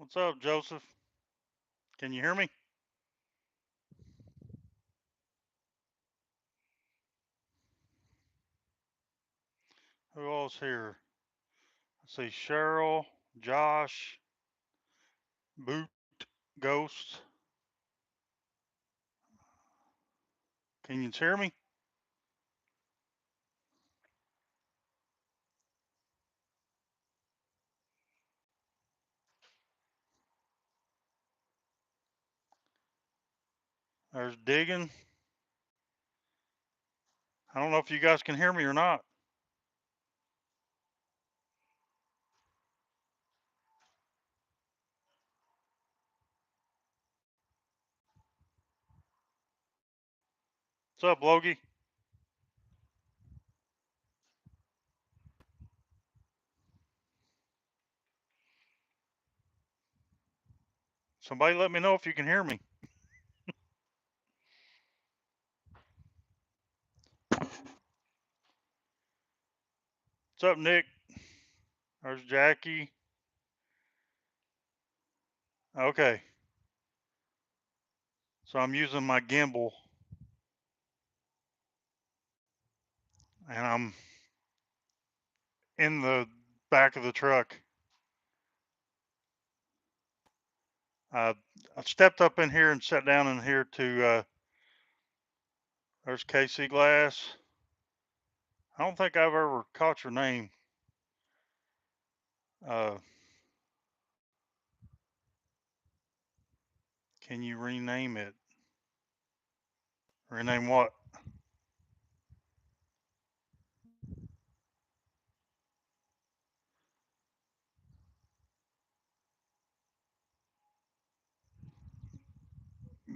What's up, Joseph? Can you hear me? Who else here? I see Cheryl, Josh, Boot, Ghost. Can you hear me? There's Digging. I don't know if you guys can hear me or not. What's up, Logie? Somebody let me know if you can hear me. What's up, Nick? There's Jackie. Okay, so I'm using my gimbal and I'm in the back of the truck. Uh, I stepped up in here and sat down in here to, there's Casey Glass. I don't think I've ever caught your name. Uh, can you rename it? Rename what?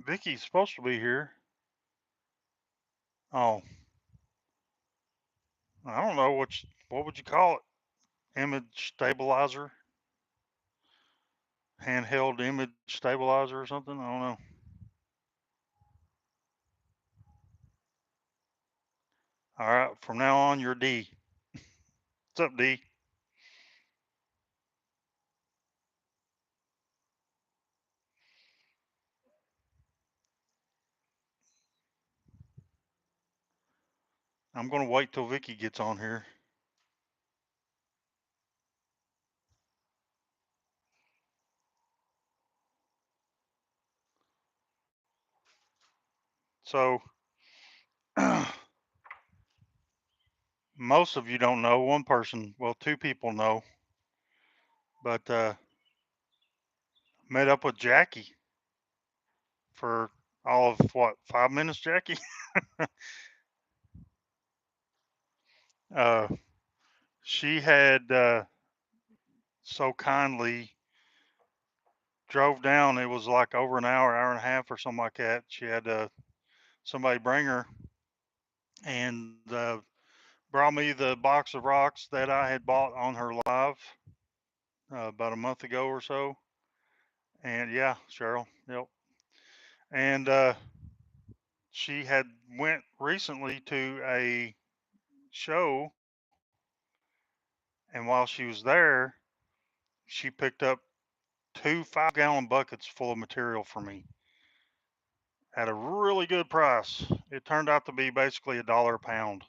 Vicky's supposed to be here. Oh, I don't know what would you call it? Image stabilizer, handheld image stabilizer or something. I don't know. All right, from now on you're D. What's up, D? I'm gonna wait till Vicky gets on here. So most of you don't know. One person, well, two people know, but met up with Jackie for all of what 5 minutes, Jackie. uh, she had so kindly drove down. It was like over an hour, hour and a half, or something like that. She had somebody bring her and brought me the box of rocks that I had bought on her live about a month ago or so. And yeah, Cheryl, yep. And she had went recently to a show, and while she was there, she picked up two 5-gallon buckets full of material for me at a really good price. It turned out to be basically $1 a pound,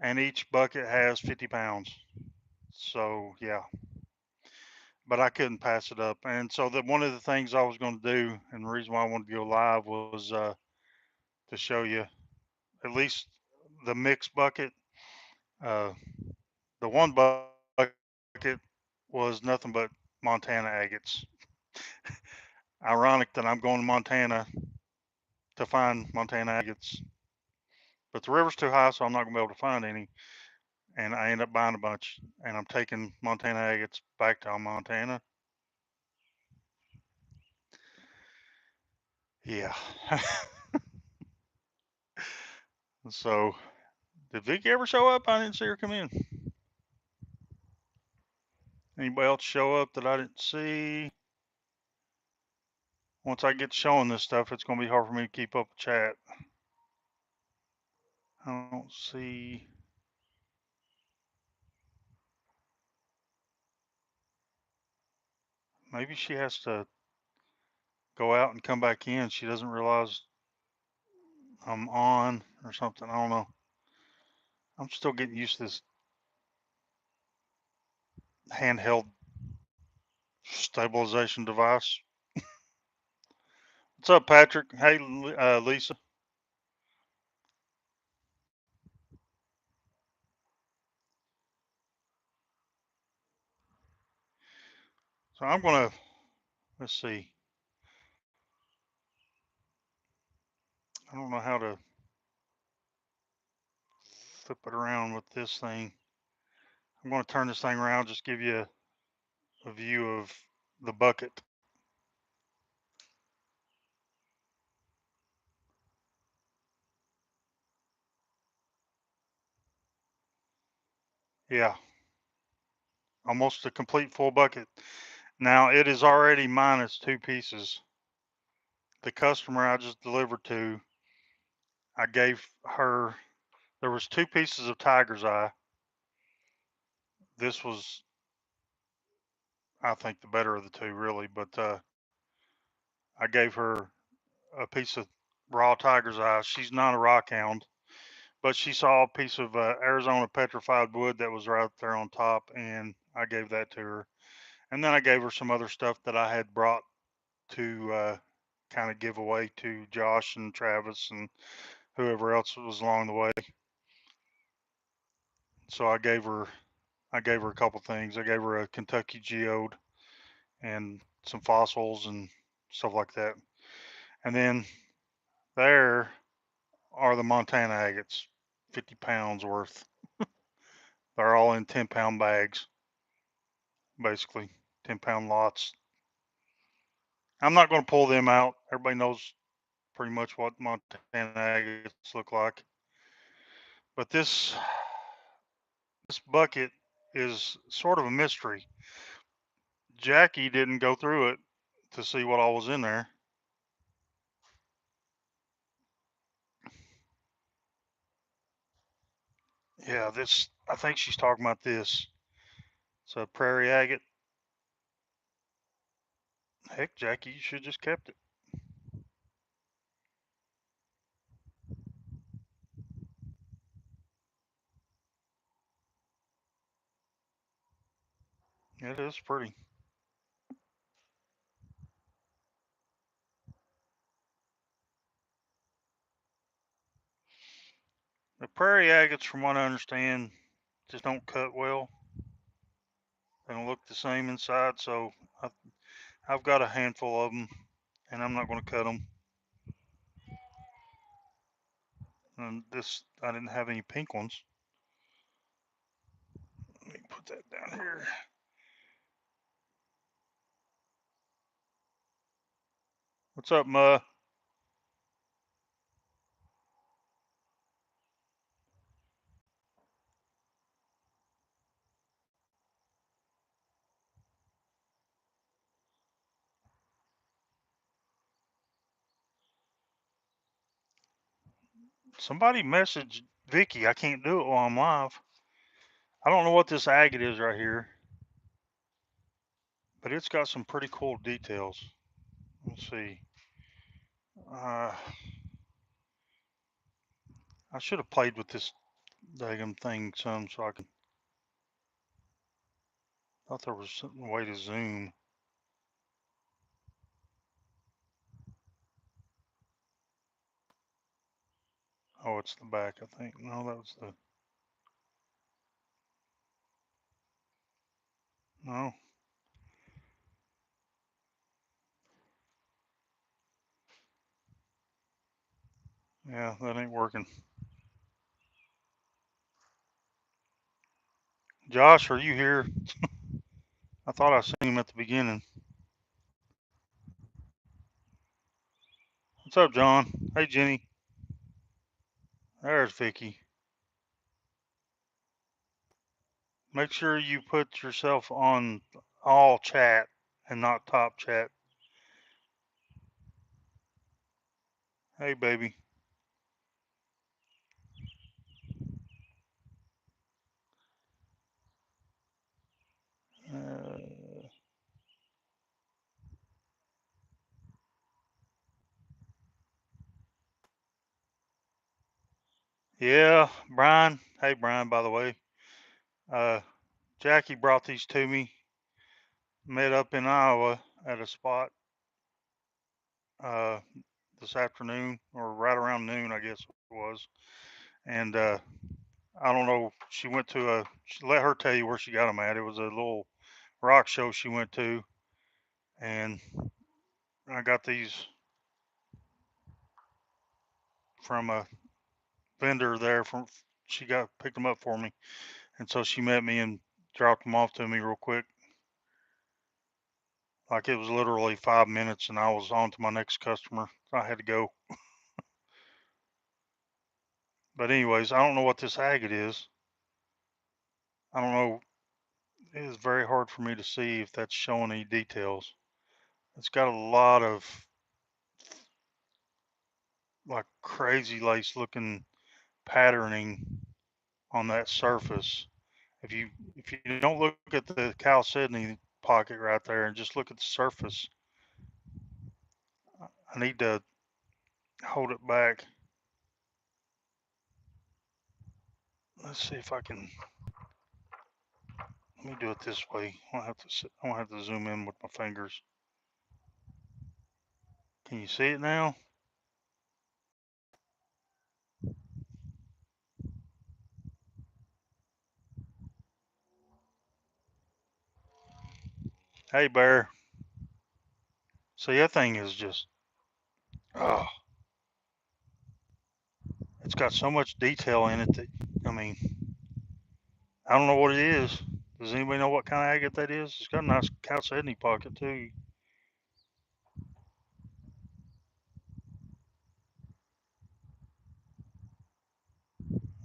and each bucket has 50 pounds. So yeah, but I couldn't pass it up. And so that one of the things I was going to do, and the reason why I wanted to go live was to show you at least the mixed bucket. Uh, the one bucket was nothing but Montana agates. Ironic that I'm going to Montana to find Montana agates, but the river's too high, so I'm not going to be able to find any. And I end up buying a bunch, and I'm taking Montana agates back to Montana. Yeah. So, did Vicky ever show up? I didn't see her come in. Anybody else show up that I didn't see? Once I get showing this stuff, it's going to be hard for me to keep up with chat. I don't see. Maybe she has to go out and come back in. She doesn't realize I'm on or something. I don't know. I'm still getting used to this handheld stabilization device. What's up, Patrick? Hey, Lisa. So I'm gonna, let's see. I don't know how to flip it around with this thing. I'm going to turn this thing around, just give you a view of the bucket. Yeah, almost a complete full bucket. Now it is already minus 2 pieces. The customer I just delivered to, I gave her, there was 2 pieces of Tiger's Eye. This was, I think, the better of the two, really. But I gave her a piece of raw Tiger's Eye. She's not a rock hound, but she saw a piece of Arizona petrified wood that was right there on top, and I gave that to her. And then I gave her some other stuff that I had brought to kind of give away to Josh and Travis and whoever else was along the way. So I gave her a couple things. I gave her a Kentucky geode and some fossils and stuff like that. And then there are the Montana agates, 50 pounds worth. They're all in 10-pound bags, basically, 10-pound lots. I'm not going to pull them out. Everybody knows pretty much what Montana agates look like. But this bucket is sort of a mystery. Jackie didn't go through it to see what all was in there. Yeah, this, I think she's talking about this. It's a prairie agate. Heck, Jackie, you should just kept it. It is pretty. The prairie agates, from what I understand, just don't cut well. They don't look the same inside, so I've got a handful of them, and I'm not going to cut them. And this, I didn't have any pink ones. Let me put that down here. What's up, Ma? Somebody messaged Vicky. I can't do it while I'm live. I don't know what this agate is right here, but it's got some pretty cool details. Let's see. Uh, I should have played with this daggum thing some so I can. Thought there was a way to zoom. Oh, it's the back, I think. No, that was the. No. Yeah, that ain't working. Josh, are you here? I thought I seen him at the beginning. What's up, John? Hey, Jenny. There's Vicky. Make sure you put yourself on all chat and not top chat. Hey, baby. Uh, Yeah, Brian. Hey, Brian, by the way. Uh, Jackie brought these to me. Met up in Iowa at a spot uh, this afternoon, or right around noon, I guess it was. And I don't know. She went to a. Let her tell you where she got them at. It was a little rock show she went to, and I got these from a vendor there. From she got picked them up for me, and so she met me and dropped them off to me real quick. Like it was literally 5 minutes, and I was on to my next customer. I had to go. But anyways, I don't know what this agate is. I don't know. It is very hard for me to see if that's showing any details. It's got a lot of like crazy lace looking patterning on that surface. If you don't look at the chalcedony pocket right there and just look at the surface, I need to hold it back. Let's see if I can. Let me do it this way. I won't have to zoom in with my fingers. Can you see it now? Hey, Bear. See, that thing is just, oh, it's got so much detail in it that, I mean, I don't know what it is. Does anybody know what kind of agate that is? It's got a nice chalcedony pocket, too.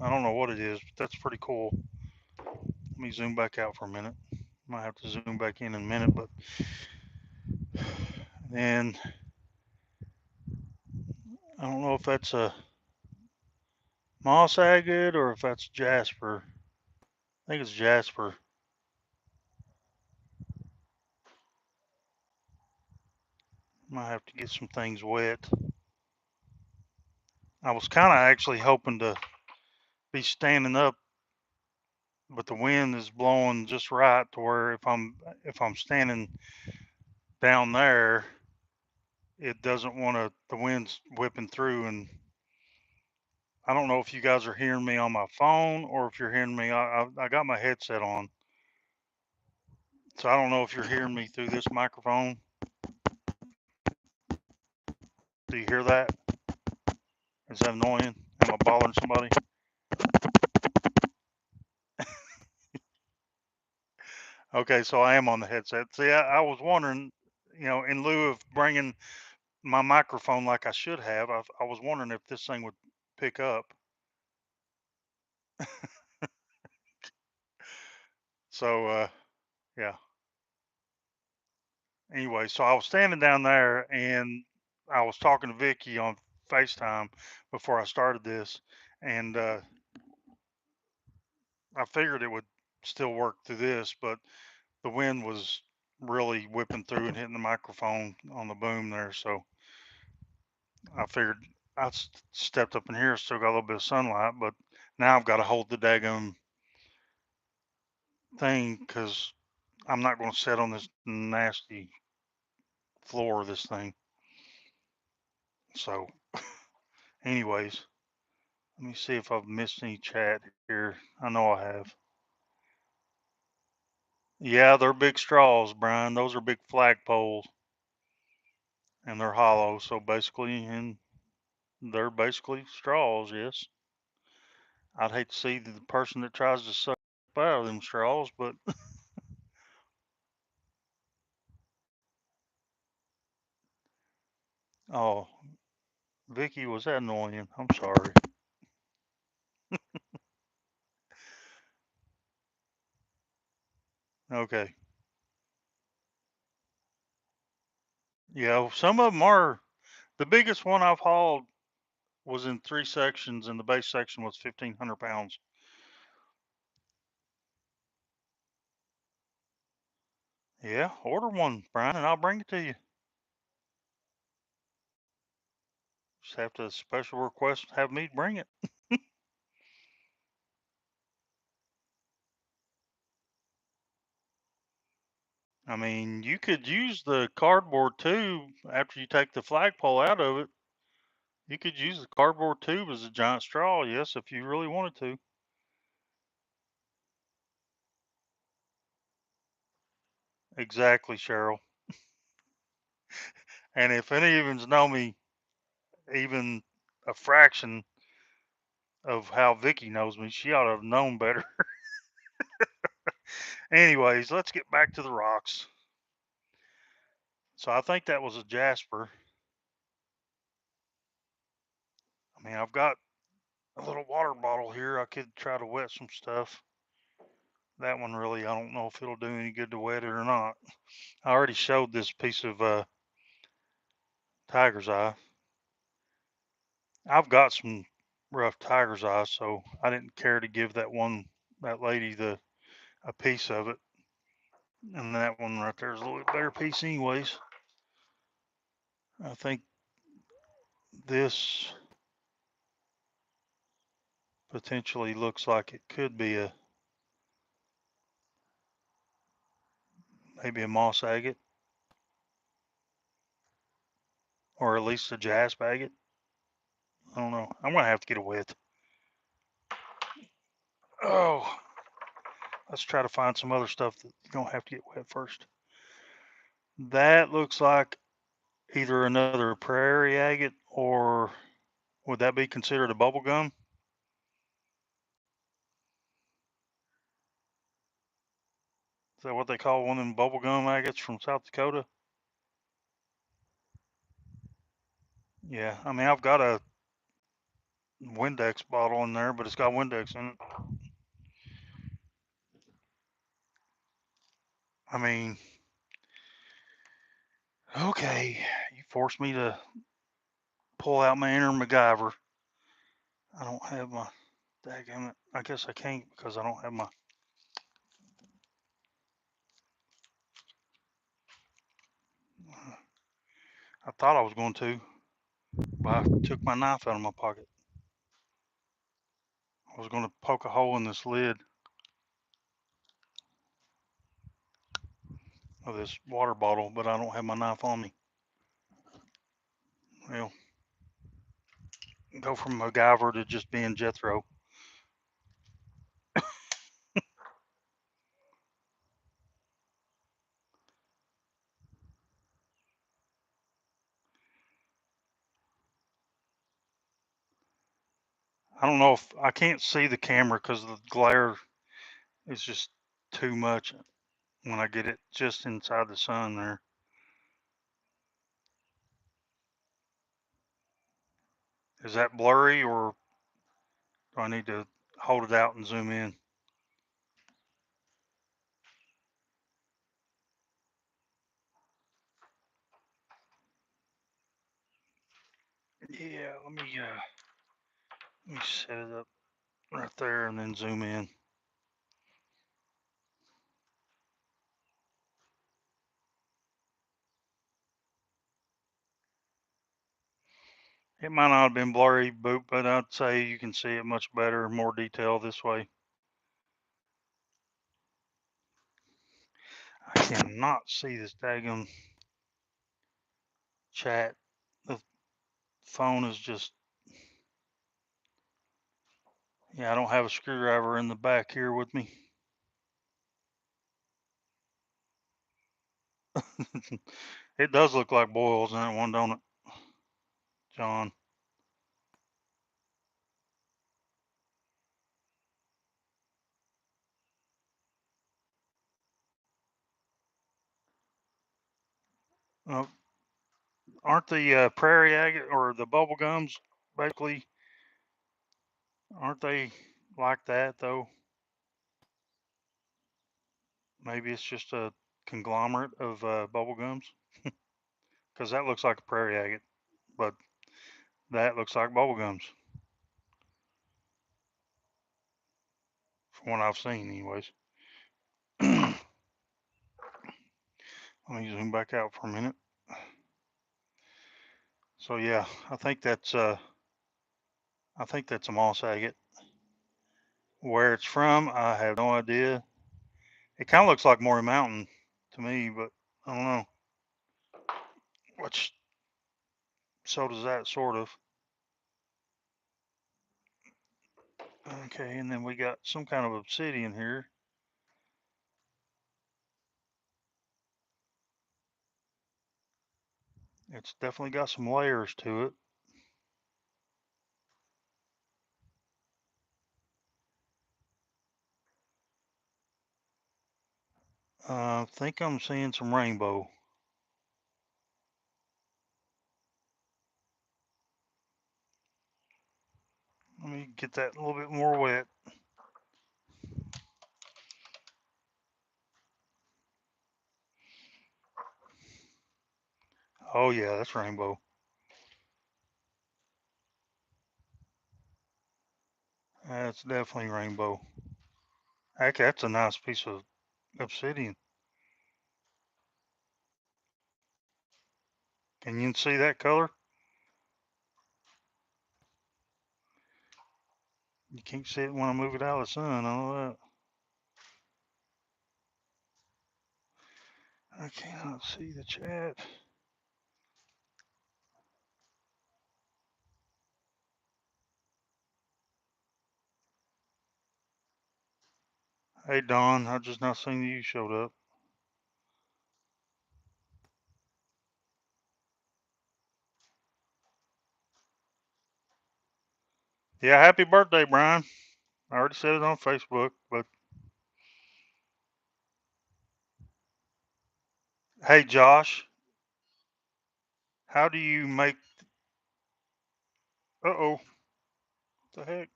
I don't know what it is, but that's pretty cool. Let me zoom back out for a minute. Might have to zoom back in a minute, but and I don't know if that's a moss agate or if that's jasper. I think it's jasper. Might have to get some things wet. I was kind of actually hoping to be standing up, but the wind is blowing just right to where if I'm standing down there, it doesn't want to. The wind's whipping through, and I don't know if you guys are hearing me on my phone or if you're hearing me. I got my headset on, so I don't know if you're hearing me through this microphone. Do you hear that? Is that annoying? Am I bothering somebody? Okay, so I am on the headset. See, I was wondering, in lieu of bringing my microphone like I should have, I was wondering if this thing would pick up. So, yeah. Anyway, so I was standing down there and I was talking to Vicky on FaceTime before I started this, and I figured it would still work through this, but the wind was really whipping through and hitting the microphone on the boom there. So I figured stepped up in here, still got a little bit of sunlight, but now I've got to hold the daggum thing because I'm not going to sit on this nasty floor of this thing. So, anyways, let me see if I've missed any chat here. I know I have. Yeah, they're big straws, Brian. Those are big flagpoles, and they're hollow. So basically, and they're basically straws. Yes, I'd hate to see the person that tries to suck out of them straws, but oh, Vicky, was that annoying? I'm sorry. Okay. Yeah, some of them are. The biggest one I've hauled was in 3 sections, and the base section was 1,500 pounds. Yeah, order one, Brian, and I'll bring it to you. Just have to special request have me bring it. I mean, you could use the cardboard tube after you take the flagpole out of it. You could use the cardboard tube as a giant straw, yes, if you really wanted to. Exactly, Cheryl. And if any of yous know me even a fraction of how Vicky knows me, she ought to have known better. Anyways, let's get back to the rocks. So I think that was a jasper. I mean, I've got a little water bottle here. I could try to wet some stuff. That one really, I don't know if it'll do any good to wet it or not. I already showed this piece of tiger's eye. I've got some rough tiger's eye, so I didn't care to give that lady a piece of it. And that one right there is a little bit better piece anyways. I think this potentially looks like it could be maybe a moss agate or at least a jasp agate. I don't know. I'm gonna have to get it wet. Oh, let's try to find some other stuff that you don't have to get wet first. That looks like either another prairie agate or would that be considered a bubble gum? Is that what they call one of them bubble gum agates from South Dakota? Yeah, I mean I've got a Windex bottle in there, but it's got Windex in it. I mean, okay, you forced me to pull out my inner MacGyver. I don't have my daggum. I guess I can't because I don't have my. I thought I was going to, but I took my knife out of my pocket. I was going to poke a hole in this lid of this water bottle, but I don't have my knife on me. Well, go from MacGyver to just being Jethro. I don't know if I can't see the camera because the glare is just too much when I get it just inside the sun there. Is that blurry or do I need to hold it out and zoom in? Yeah, let me set it up right there and then zoom in. It might not have been blurry, but I'd say you can see it much better, more detail this way. I cannot see this daggum chat. The phone is just, yeah, I don't have a screwdriver in the back here with me. It does look like boils in that one, don't it, John? Uh, aren't the prairie agate or the bubble gums basically, aren't they like that though? Maybe it's just a conglomerate of bubble gums because that looks like a prairie agate, but that looks like bubble gums from what I've seen, anyways. Let me zoom back out for a minute. So yeah, I think that's a moss agate. Where it's from, I have no idea. It kind of looks like Maury Mountain. to me, but I don't know. Which, so does that, sort of. Okay, and then we got some kind of obsidian here. It's definitely got some layers to it. I think I'm seeing some rainbow. Let me get that a little bit more wet. Oh yeah, that's rainbow. That's definitely rainbow. Heck, that's a nice piece of obsidian. Can you see that color? You can't see it when I move it out of the sun. I know that. I cannot see the chat. Hey Don, I just now seen you showed up. Yeah, happy birthday, Brian. I already said it on Facebook, but hey Josh, how do you make? Uh-oh, what the heck?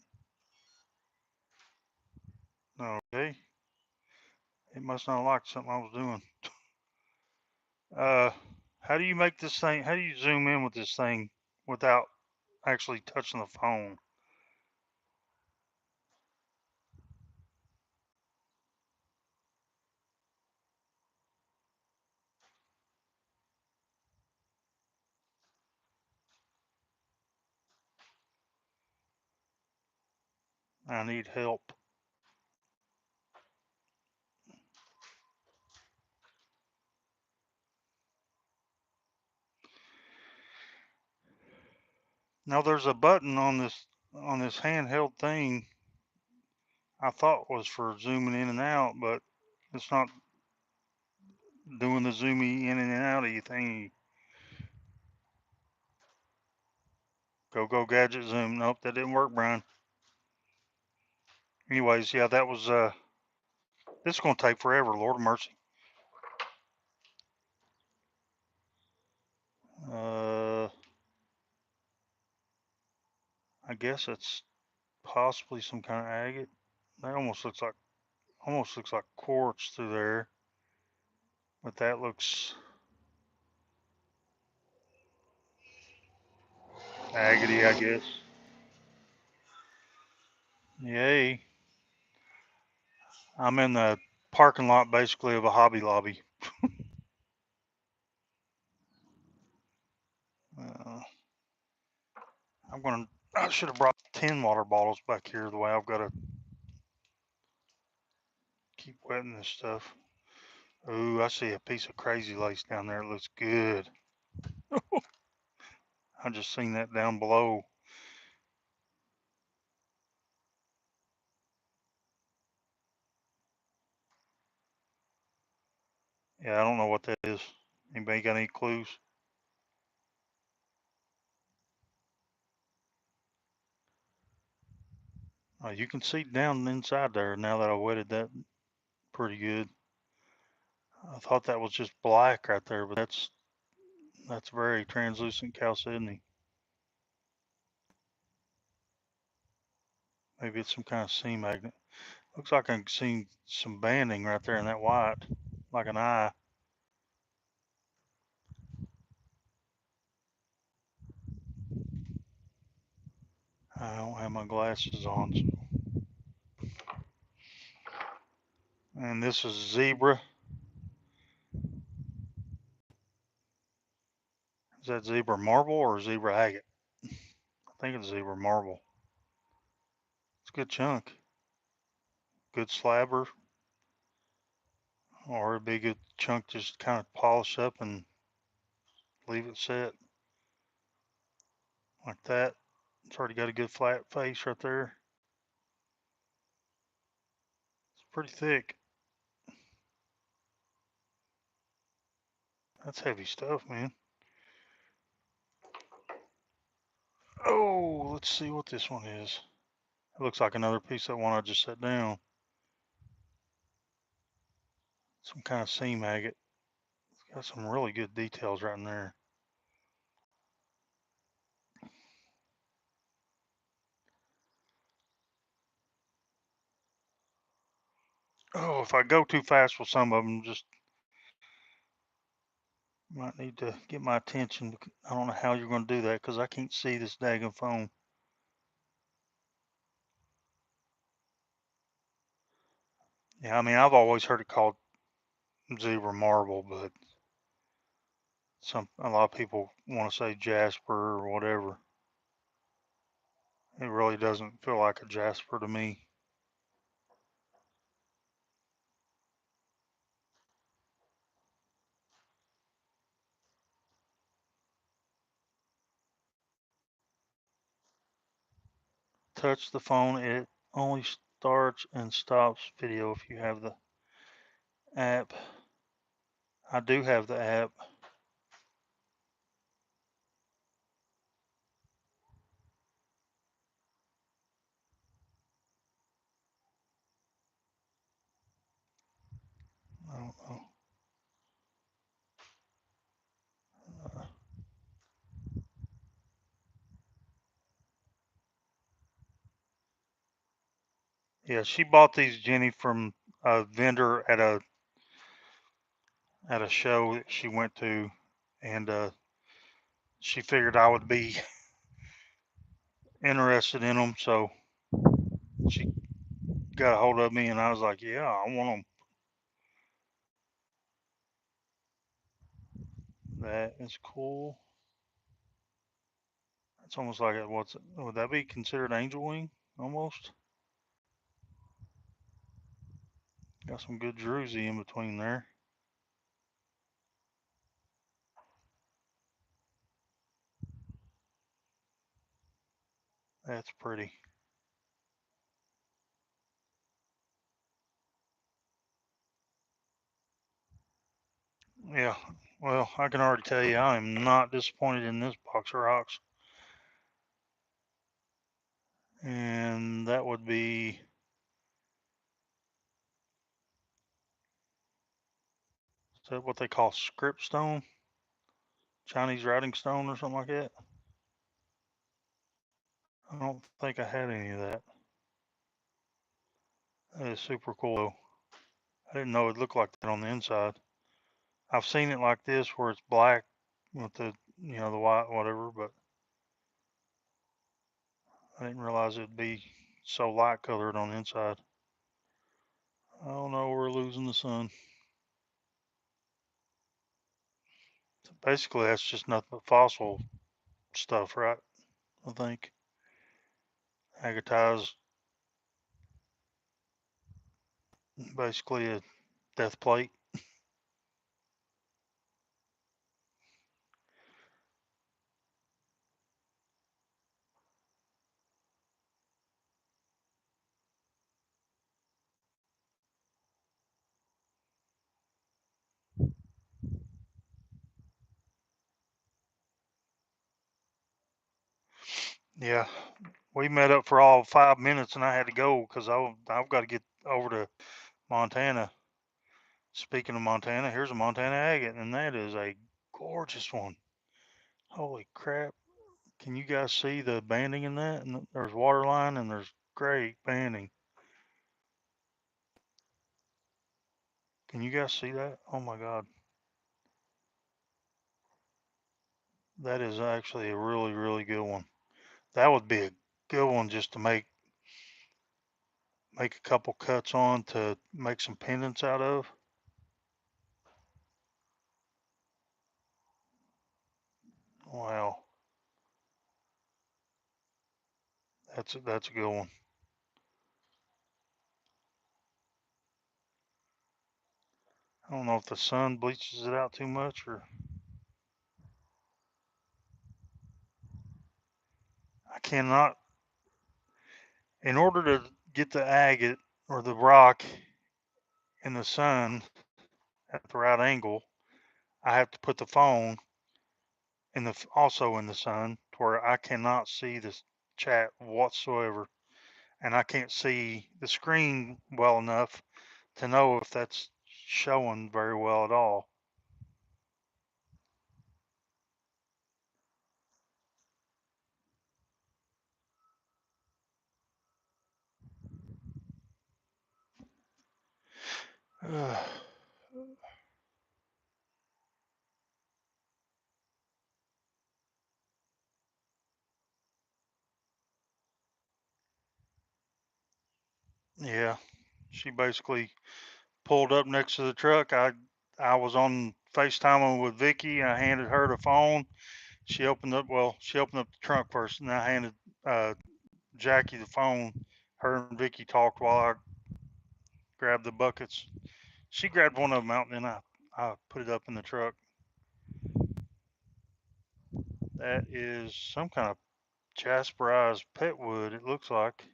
Okay, it must not like something I was doing. Uh, how do you make this thing? How do you zoom in with this thing without actually touching the phone? I need help. Now there's a button on this handheld thing I thought was for zooming in and out, but it's not doing the zoomy in and outy thing. Go gadget zoom. Nope, that didn't work, Brian. Anyways, yeah, that was this is gonna take forever, Lord of mercy. Uh I guess it's possibly some kind of agate. That almost looks like quartz through there. But that looks agate, I guess. Yay. I'm in the parking lot basically of a Hobby Lobby. Uh, I should have brought 10 water bottles back here the way I've got to keep wetting this stuff. Ooh, I see a piece of crazy lace down there. It looks good. I just seen that down below. Yeah, I don't know what that is. Anybody got any clues? You can see down inside there now that I wetted that pretty good. I thought that was just black right there, but that's very translucent chalcedony. Maybe it's some kind of sea magnet. Looks like I can see some banding right there in that white, like an eye. I don't have my glasses on. And this is zebra. Is that zebra marble or zebra agate? I think it's zebra marble. It's a good chunk. Good slabber. or it'd be a good chunk just kind of polish up and leave it set like that. It's already got a good flat face right there. It's pretty thick. That's heavy stuff, man. Oh, let's see what this one is. It looks like another piece of that one I just set down. Some kind of seam agate. It's got some really good details right in there. Oh, if I go too fast with some of them, just might need to get my attention. I don't know how you're going to do that because I can't see this daggone phone. Yeah, I mean, I've always heard it called zebra marble, but a lot of people want to say jasper or whatever. It really doesn't feel like a jasper to me. Touch the phone. It only starts and stops video if you have the app. I do have the app. I don't know. Yeah, she bought these, Jenny, from a vendor at a show that she went to, and she figured I would be interested in them, so she got a hold of me, and I was like, "Yeah, I want them." That is cool. It's almost like would that be considered angel wing? Almost. Got some good druzy in between there. That's pretty. Yeah. Well, I can already tell you I am not disappointed in this box of rocks. And that would be, is that what they call script stone? Chinese writing stone or something like that? I don't think I had any of that. That is super cool though. I didn't know it looked like that on the inside. I've seen it like this where it's black with the white whatever, but I didn't realize it'd be so light colored on the inside. Oh no, we're losing the sun. So basically, that's just nothing but fossil stuff, right? I think. Agatized, basically a death plate. Yeah, we met up for all 5 minutes, and I had to go because I've got to get over to Montana. Speaking of Montana, here's a Montana agate, and that is a gorgeous one. Holy crap! Can you guys see the banding in that? And there's water line, and there's great banding. Can you guys see that? Oh my God, that is actually a really, really good one. That would be a good one just to make a couple cuts on to make some pendants out of. Wow, that's a good one. I don't know if the sun bleaches it out too much or I cannot, in order to get the agate or the rock in the sun at the right angle, I have to put the phone in also in the sun to where I cannot see this chat whatsoever, and I can't see the screen well enough to know if that's showing very well at all. Yeah, she basically pulled up next to the truck. I was on FaceTime with Vicky. I handed her the phone. She opened up the trunk first, and I handed uh, Jackie the phone. Her and Vicky talked while I grabbed the buckets. She grabbed one of them out, and then I put it up in the truck. That is some kind of jasperized pet wood, it looks like.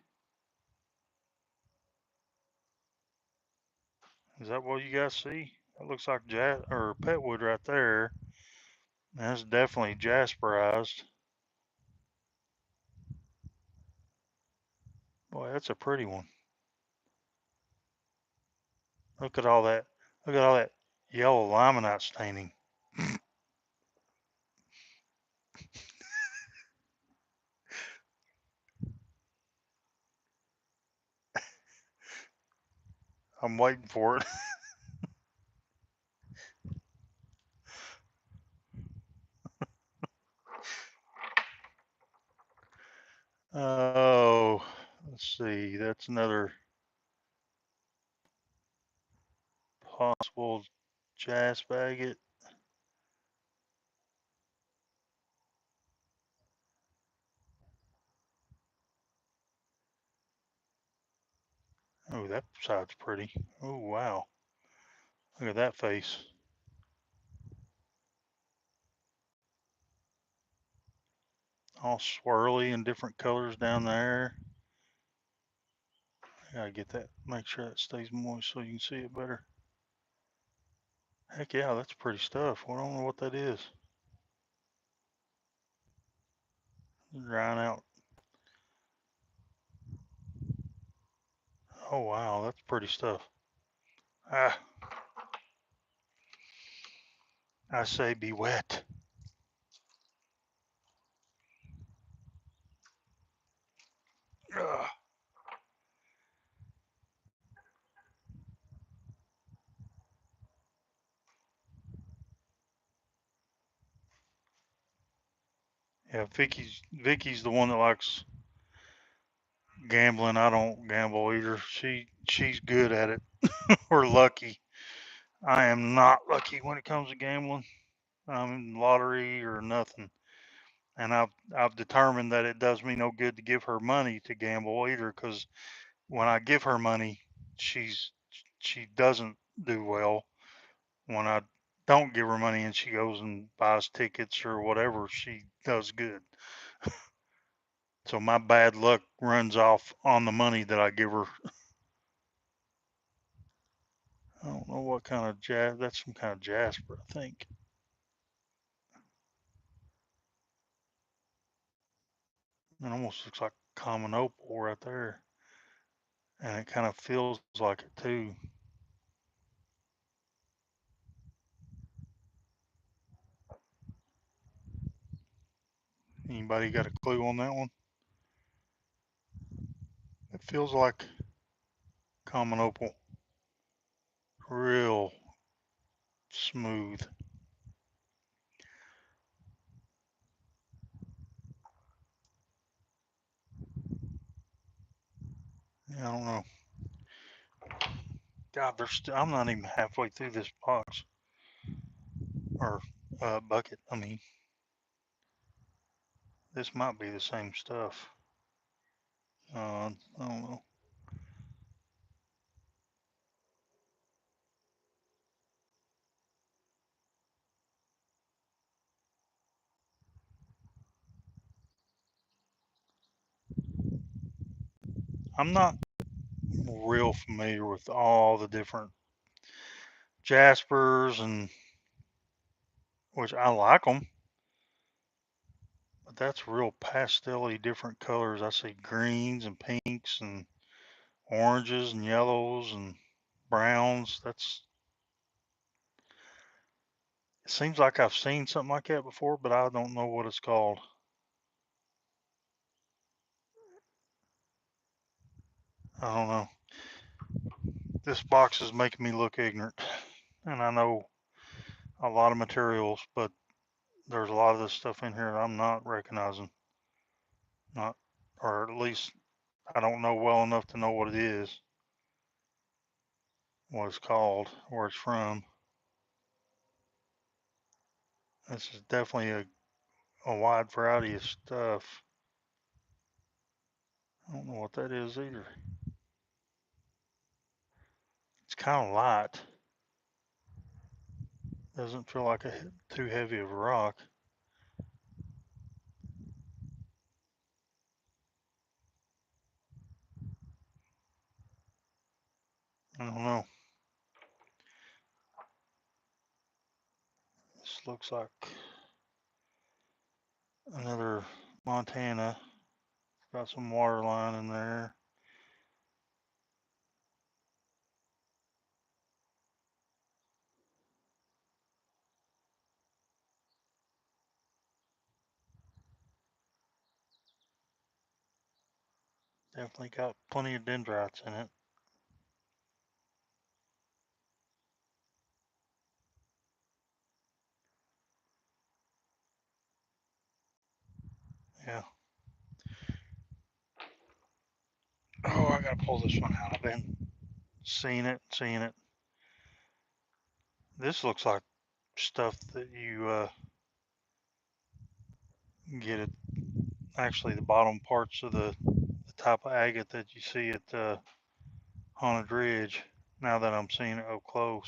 Is that what you guys see? That looks like or pet wood right there. That's definitely jasperized. Boy, that's a pretty one. Look at all that. Look at all that yellow limonite staining. I'm waiting for it. Oh, let's see. That's another possible jasp agate. Oh, that side's pretty. Oh, wow. Look at that face. All swirly and different colors down there. I gotta get that, make sure that stays moist so you can see it better. Heck yeah, that's pretty stuff. Well, I don't know what that is. Drying out. Oh wow, that's pretty stuff. Ah, I say be wet. Ugh. Yeah, Vicky's the one that likes gambling. I don't gamble either. She's good at it. We're lucky. I am not lucky when it comes to gambling. I'm in lottery or nothing. And I've determined that it does me no good to give her money to gamble either, because when I give her money, she doesn't do well. When I don't give her money and she goes and buys tickets or whatever, she does good. So my bad luck runs off on the money that I give her. I don't know what kind of that's some kind of jasper, I think. It almost looks like common opal right there. And it kind of feels like it too. Anybody got a clue on that one? It feels like common opal. Real smooth. Yeah, I don't know. God, I'm not even halfway through this box or bucket. I mean, this might be the same stuff. I don't know. I'm not real familiar with all the different jaspers, and which I like them, but that's real pastel-y different colors. I see greens and pinks and oranges and yellows and browns. It seems like I've seen something like that before, but I don't know what it's called. I don't know. This box is making me look ignorant, and I know a lot of materials, but there's a lot of this stuff in here that I'm not recognizing. Not, or at least I don't know well enough to know what it is, what it's called, where it's from. This is definitely a wide variety of stuff. I don't know what that is either. It's kind of light. Doesn't feel like too heavy of a rock. I don't know. This looks like another Montana. Got some water line in there. Definitely got plenty of dendrites in it. Yeah. Oh, I gotta pull this one out. I've been seeing it. This looks like stuff that you get it. Actually, the bottom parts of the type of agate that you see at Haunted Ridge. Now that I'm seeing it up close.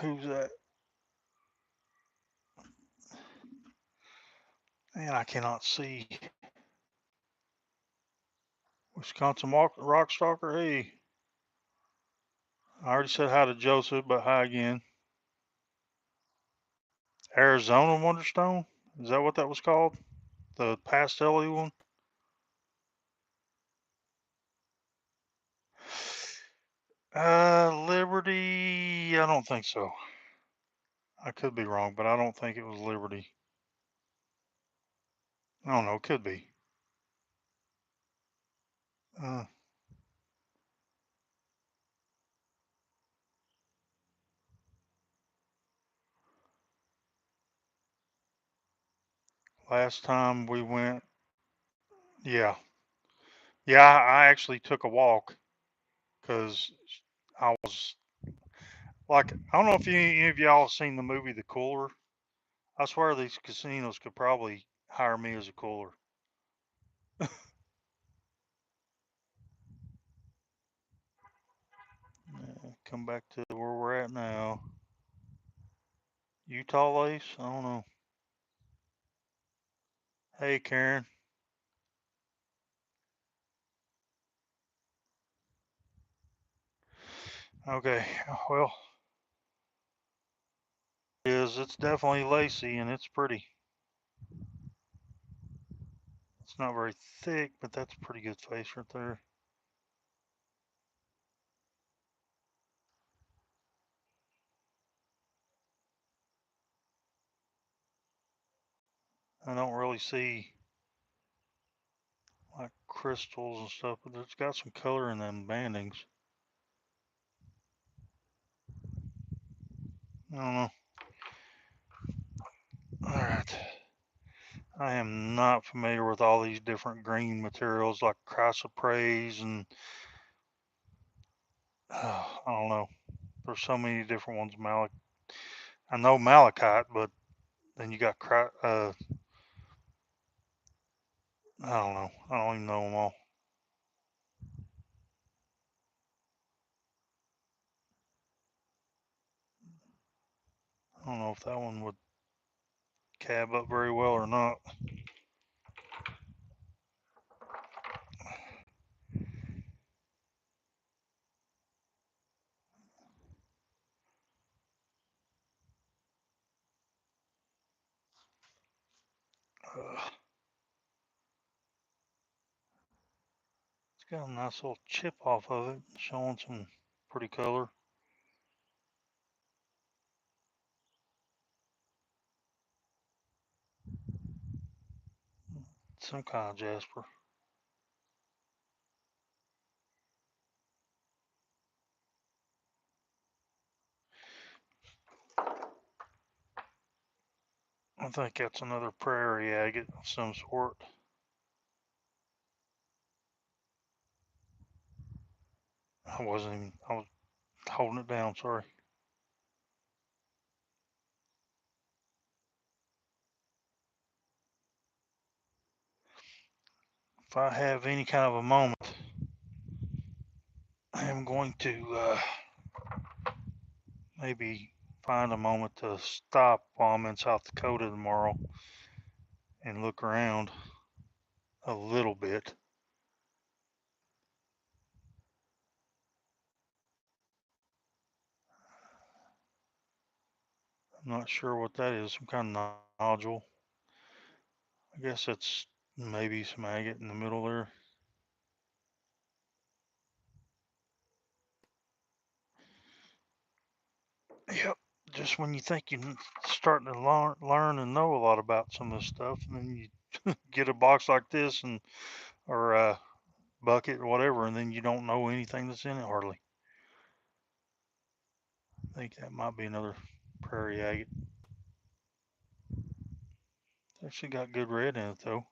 Who's that? Man, I cannot see. Wisconsin Rock Stalker. Hey, I already said hi to Joseph, but hi again. Arizona Wonderstone? Is that what that was called? The pastel one? Liberty. I don't think so. I could be wrong, but I don't think it was Liberty. I don't know. It could be. Uh, last time we went, yeah, yeah. I actually took a walk because I was like, I don't know if any of y'all have seen the movie The Cooler. I swear these casinos could probably hire me as a cooler. Come back to where we're at now. Utah Lace? I don't know. Hey, Karen. Okay, well, it's definitely lacy and it's pretty. It's not very thick, but that's a pretty good face right there. I don't really see like crystals and stuff, but it's got some color in them bandings. I don't know. All right. I am not familiar with all these different green materials like chrysoprase and I don't know. There's so many different ones. I know malachite, but then you got I don't know. I don't even know them all. It's got a nice little chip off of it, showing some pretty color. Some kind of jasper. I think that's another prairie agate of some sort. I was holding it down, sorry. If I have any kind of a moment, I am going to maybe find a moment to stop while I'm in South Dakota tomorrow and look around a little bit. I'm not sure what that is, some kind of nodule. I guess it's maybe some agate in the middle there. Yep, just when you think you're starting to learn and know a lot about some of this stuff, and then you get a box like this and or a bucket or whatever, and then you don't know anything that's in it hardly. I think that might be another prairie agate. It's actually got good red in it though.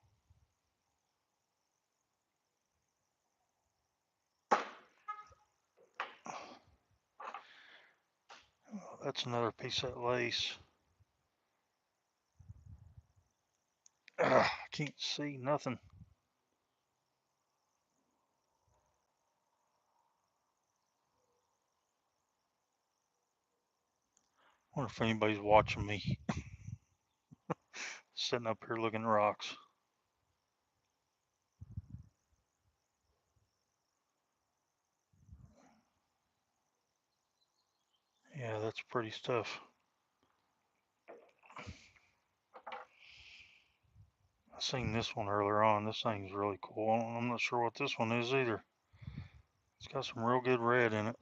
That's another piece of lace. I can't see nothing. I wonder if anybody's watching me sitting up here looking at rocks. Yeah, that's pretty stuff. I seen this one earlier on. This thing's really cool. I'm not sure what this one is either. It's got some real good red in it.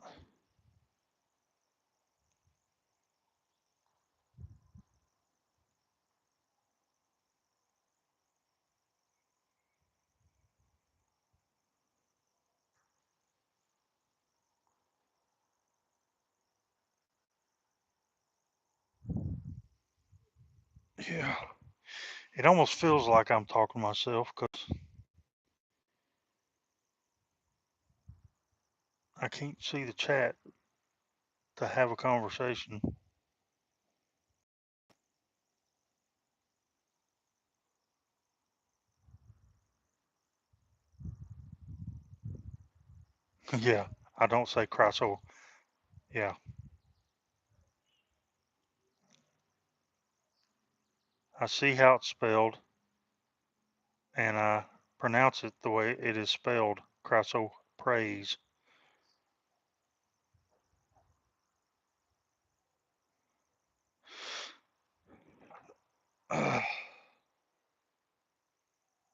Yeah. It almost feels like I'm talking to myself because I can't see the chat to have a conversation. Yeah, I don't say Crasso. Yeah, I see how it's spelled and I pronounce it the way it is spelled. Crasso praise.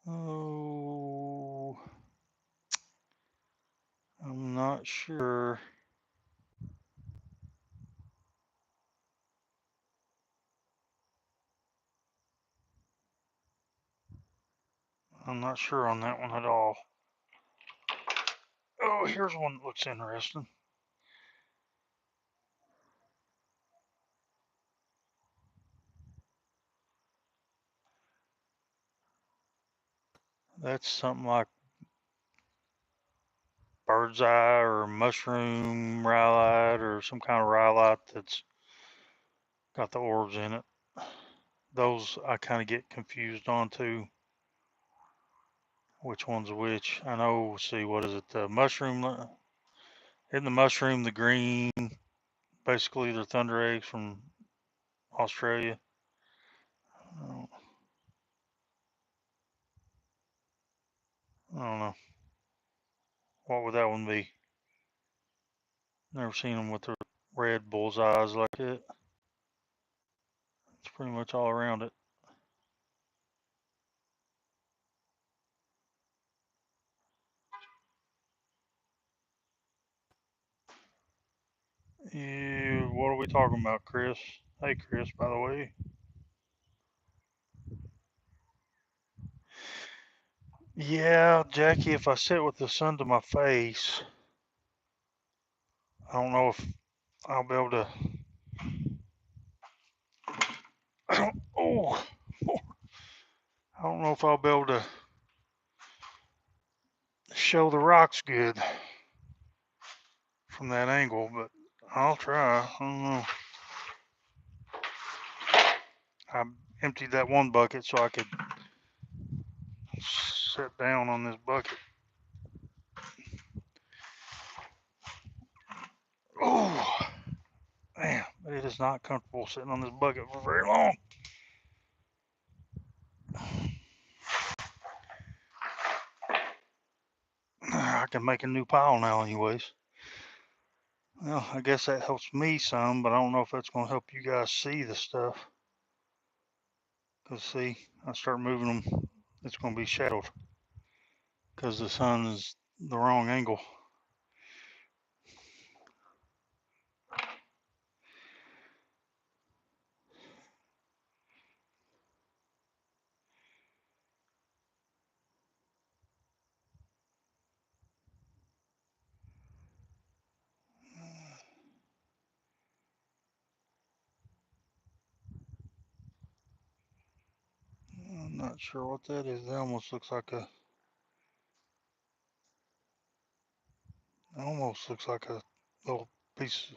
Oh, I'm not sure. I'm not sure on that one at all. Oh, here's one that looks interesting. That's something like bird's eye or mushroom rhyolite or some kind of rhyolite that's got the orbs in it. Those I kind of get confused on too. Which one's which? I know. See, what is it? The mushroom. In the mushroom, the green. Basically, they're thunder eggs from Australia. I don't know. What would that one be? Never seen them with the red bull's eyes like that. It's pretty much all around it. What are we talking about, Chris? Hey, Chris, by the way. Yeah, Jackie, if I sit with the sun to my face, I don't know if I'll be able to. Oh, I don't know if I'll be able to show the rocks good from that angle, but I'll try. I don't know. I emptied that one bucket so I could sit down on this bucket. Oh, man, it is not comfortable sitting on this bucket for very long. I can make a new pile now, anyways. Well, I guess that helps me some, but I don't know if that's going to help you guys see the stuff. Because, see, I start moving them, it's going to be shadowed because the sun is the wrong angle. I'm not sure what that is. That almost looks like a little piece.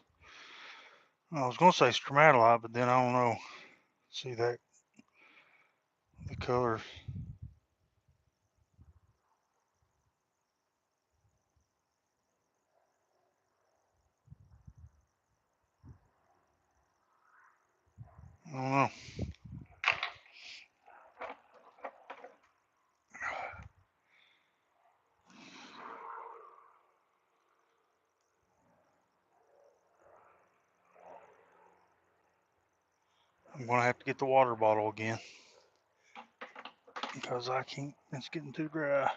I was going to say stromatolite, but then I don't know. See that? The color. I don't know. I'm going to have to get the water bottle again because I can't. It's getting too dry.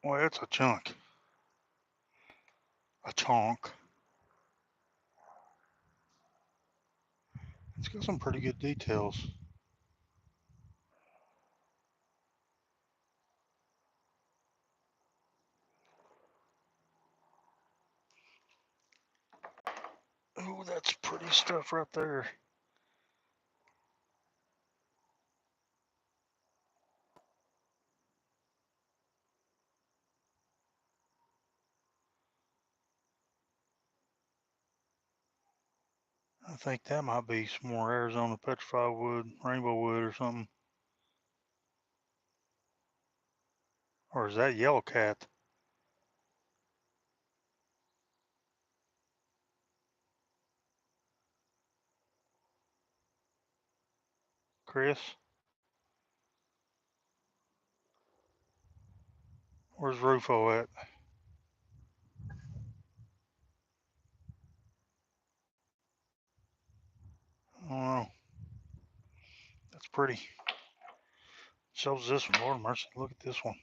Well, it's a chunk. A chunk. It's got some pretty good details. Oh, that's pretty stuff right there. I think that might be some more Arizona petrified wood, rainbow wood or something. Or is that yellow cat? Chris? Where's Rufo at? I don't know. That's pretty. So's this one. Lord mercy. Look at this one.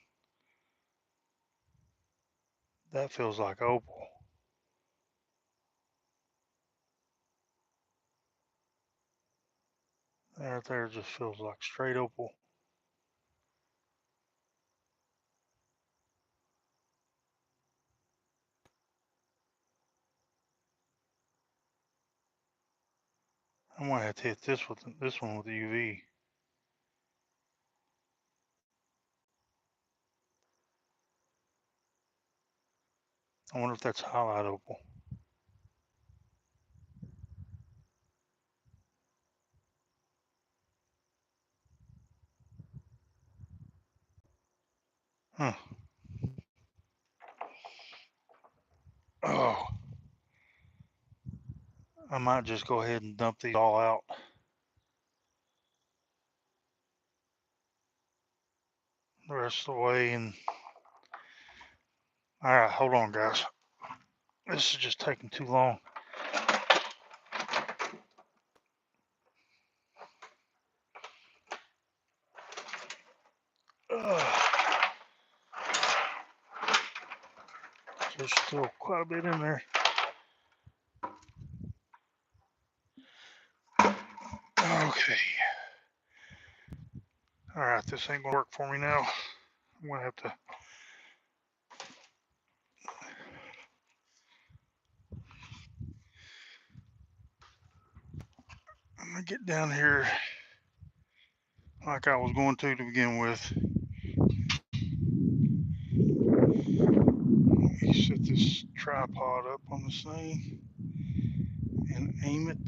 That feels like opal. That right there just feels like straight opal. I might have to hit this one with the UV. I wonder if that's highlight opal. Huh. Oh. I might just go ahead and dump these all out. The rest of the way. And all right, hold on, guys. This is just taking too long. There's still quite a bit in there. Okay. All right, this ain't gonna work for me now. I'm gonna have to. I'm gonna get down here like I was going to begin with. Let me set this tripod up on this thing and aim it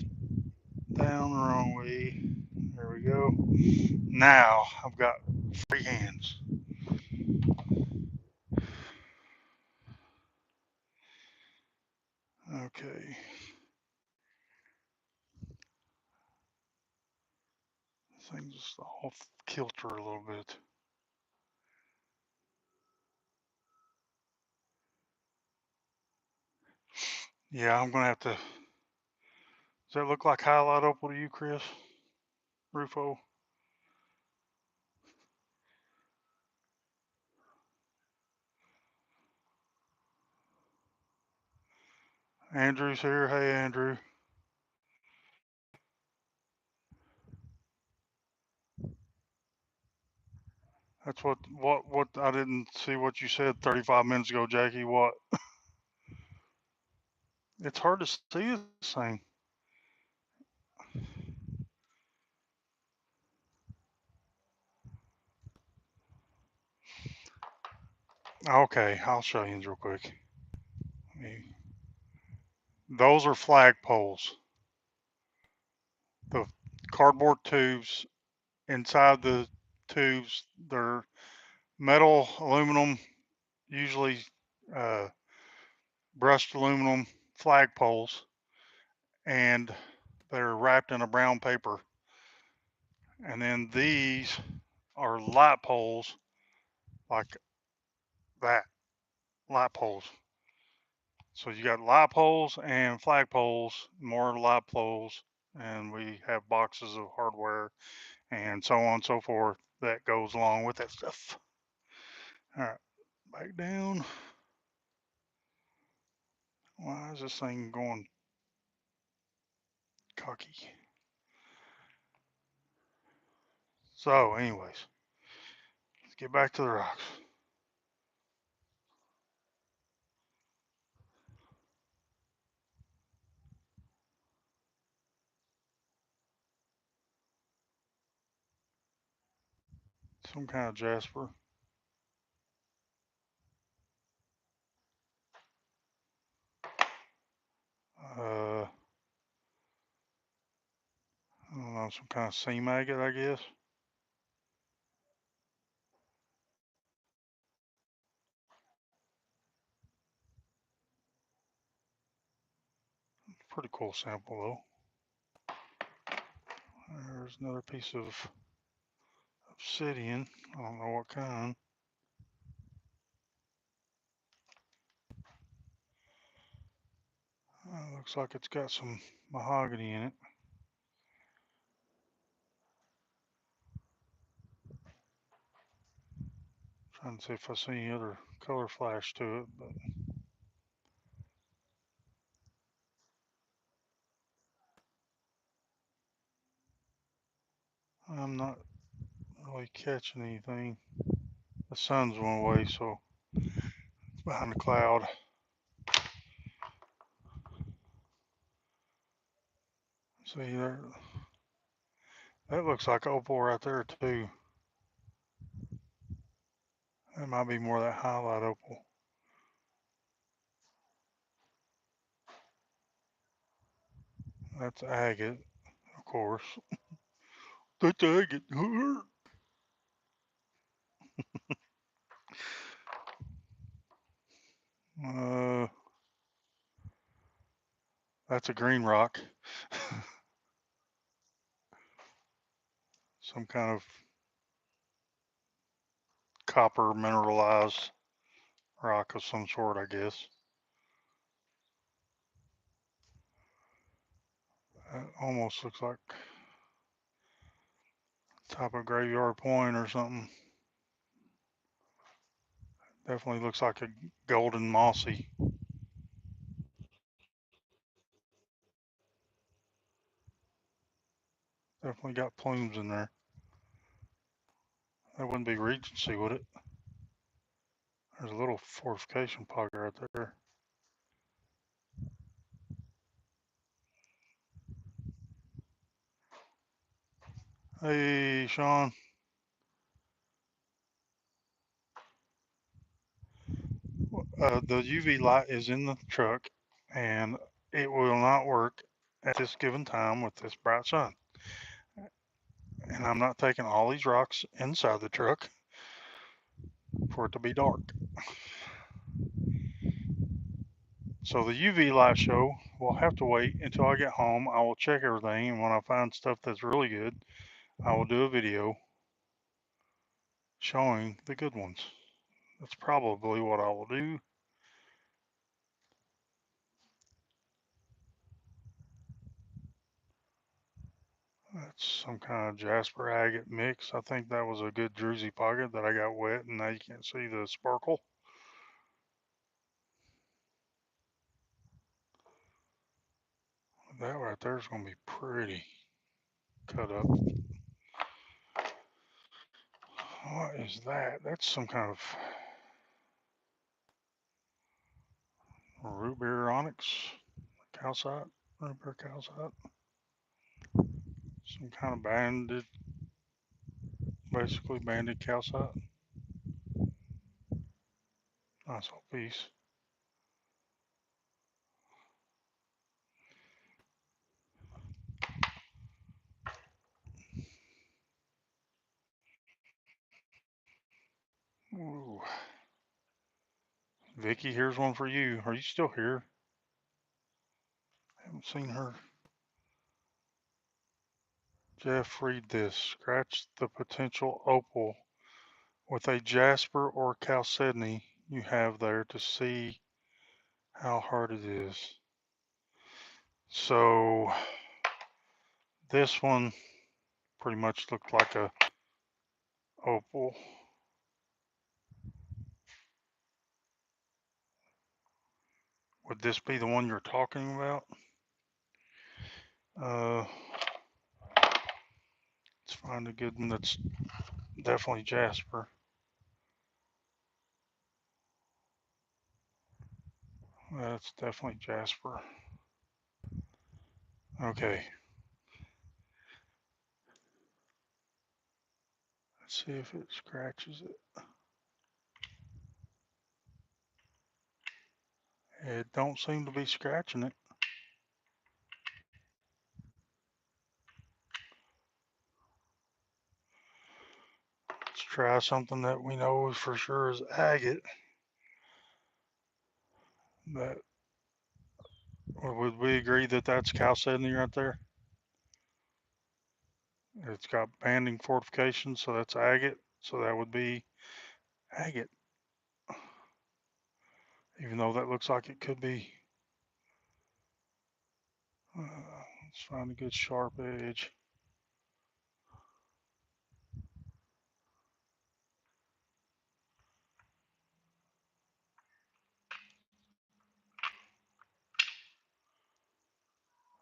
down the wrong way. There we go. Now I've got free hands. Okay. This thing's just off kilter a little bit. Yeah, I'm gonna have to. Does that look like highlight opal to you, Chris? Rufo? Andrew's here. Hey, Andrew. That's what I didn't see what you said 35 minutes ago, Jackie. What? It's hard to see this thing. Okay, I'll show you real quick. Those are flag poles. The cardboard tubes, inside the tubes, they're metal, aluminum, usually brushed aluminum flag poles, and they're wrapped in a brown paper. And then these are light poles, like that, light poles. So you got light poles and flag poles, more light poles, and we have boxes of hardware and so on and so forth that goes along with that stuff. All right, back down. Why is this thing going cocky? So, anyways, let's get back to the rocks. Some kind of jasper. I don't know, some kind of sea maggot, I guess. Pretty cool sample though. There's another piece of obsidian. I don't know what kind. Looks like it's got some mahogany in it. Trying to see if I see any other color flash to it, but I'm not really catching anything. The sun's went away, so it's behind the cloud. See there, that looks like opal right there too. That might be more of that highlight opal. That's agate, of course. That's agate. That's a green rock. Some kind of copper mineralized rock of some sort, I guess. That almost looks like top of Graveyard Point or something. Definitely looks like a golden mossy. Definitely got plumes in there. That wouldn't be Regency, would it? There's a little fortification pocket right there. Hey, Sean. The UV light is in the truck, and it will not work at this given time with this bright sun. And I'm not taking all these rocks inside the truck for it to be dark. So the UV light show will have to wait until I get home. I will check everything, and when I find stuff that's really good, I will do a video showing the good ones. That's probably what I will do. That's some kind of jasper agate mix. I think that was a good druzy pocket that I got wet, and now you can't see the sparkle. That right there is going to be pretty cut up. What is that? That's some kind of root beer onyx, calcite, root beer calcite. Some kind of banded, basically banded calcite. Nice little piece. Ooh. Vicky, here's one for you. Are you still here? Haven't seen her. Jeff, read this. Scratch the potential opal with a jasper or chalcedony you have there to see how hard it is. So this one pretty much looked like a opal. Would this be the one you're talking about? Let's find a good one that's definitely jasper. That's definitely jasper. Okay. Let's see if it scratches it. It don't seem to be scratching it. Let's try something that we know for sure is agate. That would we agree that that's chalcedony right there? It's got banding fortification, so that's agate. So that would be agate. Even though that looks like it could be. Let's find a good sharp edge.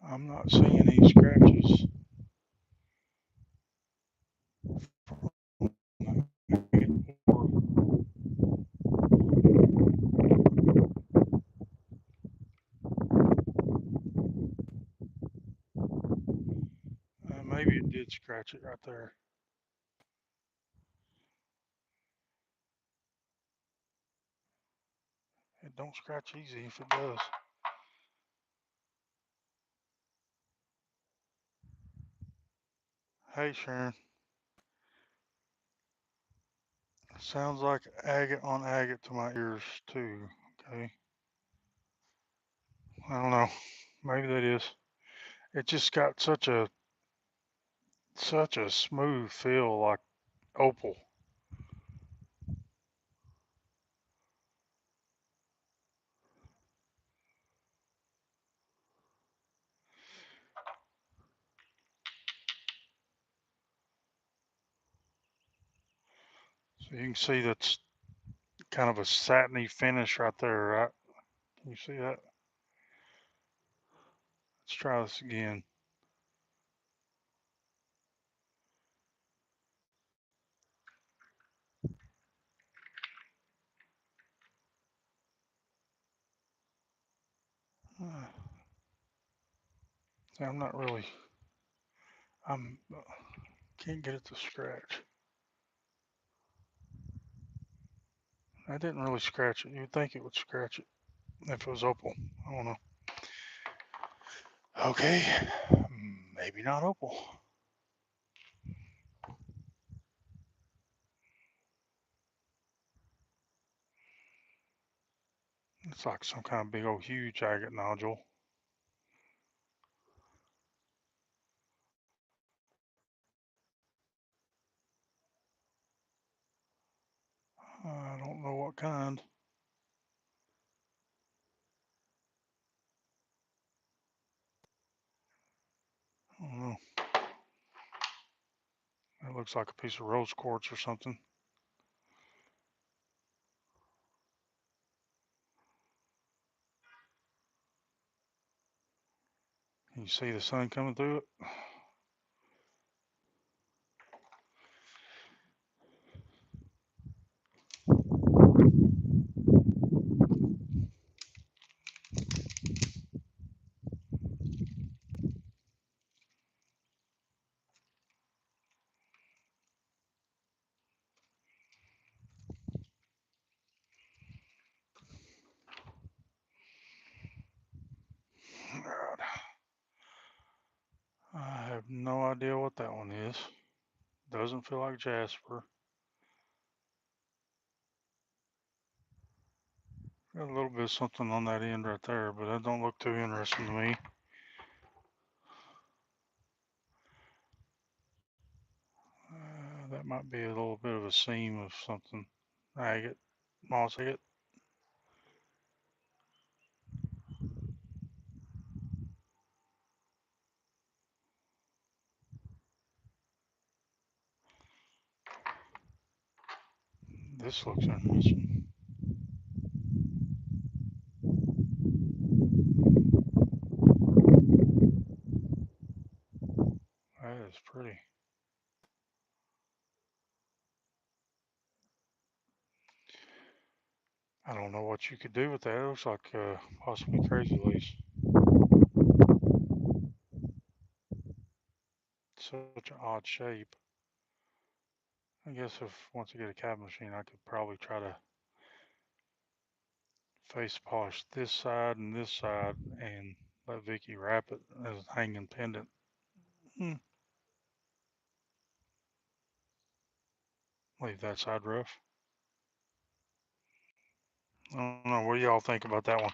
I'm not seeing any scratches. Maybe it did scratch it right there. It don't scratch easy if it does. Hey Sharon. Sounds like agate on agate to my ears too. Okay. I don't know. Maybe that is. It just got such a smooth feel like opal. So you can see that's kind of a satiny finish right there, right? Can you see that? Let's try this again. I'm not really, can't get it to scratch. I didn't really scratch it. You'd think it would scratch it if it was opal. I don't know. Okay, maybe not opal. It's like some kind of big old huge agate nodule. I don't know what kind. I don't know. It looks like a piece of rose quartz or something. Can you see the sun coming through it? I have no idea what that one is. Doesn't feel like jasper. Got a little bit of something on that end right there, but that don't look too interesting to me. That might be a little bit of a seam of something. Agate, moss agate. This looks interesting. That is pretty. I don't know what you could do with that. It looks like possibly crazy leaves. Such an odd shape. I guess if once I get a cab machine, I could probably try to face polish this side and let Vicky wrap it as a hanging pendant. Leave that side rough. I don't know. What do y'all think about that one?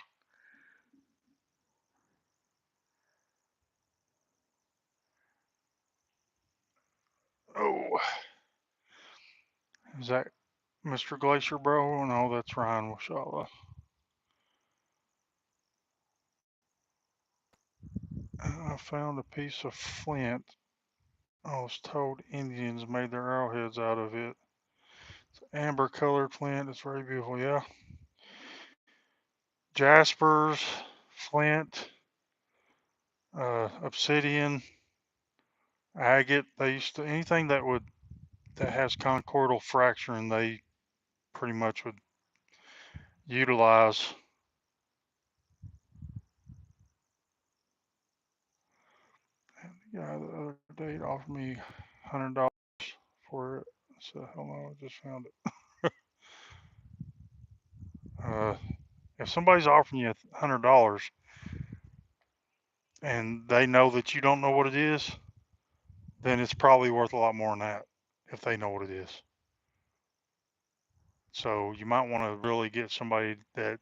Oh, is that Mr. Glacier Bro? No, that's Ryan Washala. I found a piece of flint. I was told Indians made their arrowheads out of it. It's amber colored flint. It's very beautiful. Yeah. Jaspers, flint, obsidian, agate. They used to anything that has conchoidal fracturing. They pretty much would utilize. Yeah, the other day it offered me $100 for it. So hold on, I just found it. If somebody's offering you $100 and they know that you don't know what it is, then it's probably worth a lot more than that if they know what it is. So you might want to really get somebody that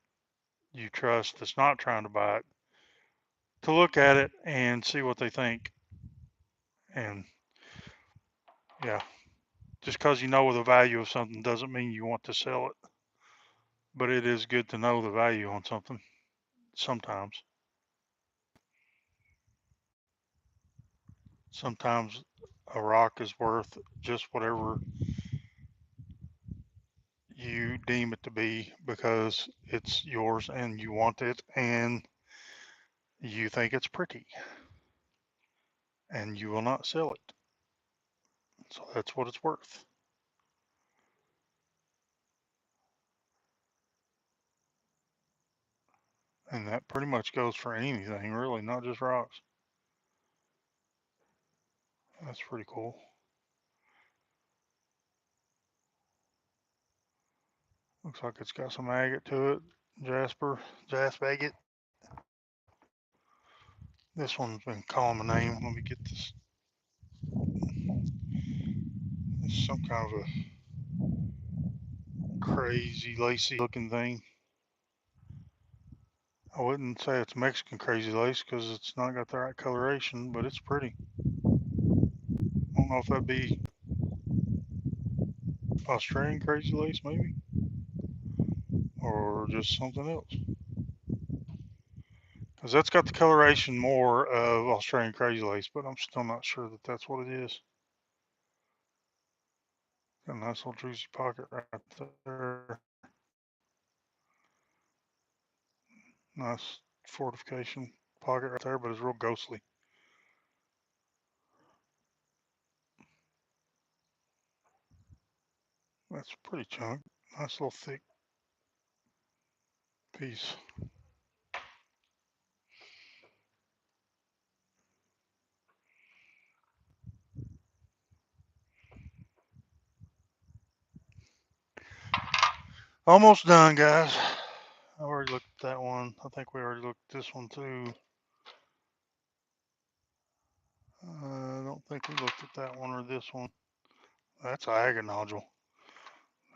you trust that's not trying to buy it to look at it and see what they think. And yeah, just because you know the value of something doesn't mean you want to sell it. But it is good to know the value on something sometimes. Sometimes a rock is worth just whatever you deem it to be because it's yours and you want it and you think it's pretty and you will not sell it. So that's what it's worth. And that pretty much goes for anything, really, not just rocks. That's pretty cool. Looks like it's got some agate to it. Jasp agate. This one's been calling my name. Let me get this. It's some kind of a crazy lacy looking thing. I wouldn't say it's Mexican crazy lace because it's not got the right coloration, but it's pretty. I don't know if that'd be Australian crazy lace maybe, or just something else. Because that's got the coloration more of Australian crazy lace, but I'm still not sure that that's what it is. Got a nice little juicy pocket right there. Nice fortification pocket right there, but it's real ghostly. That's a pretty chunk. Nice little thick piece. Almost done, guys. I already looked at that one. I think we already looked at this one too. I don't think we looked at that one or this one. That's an agate nodule.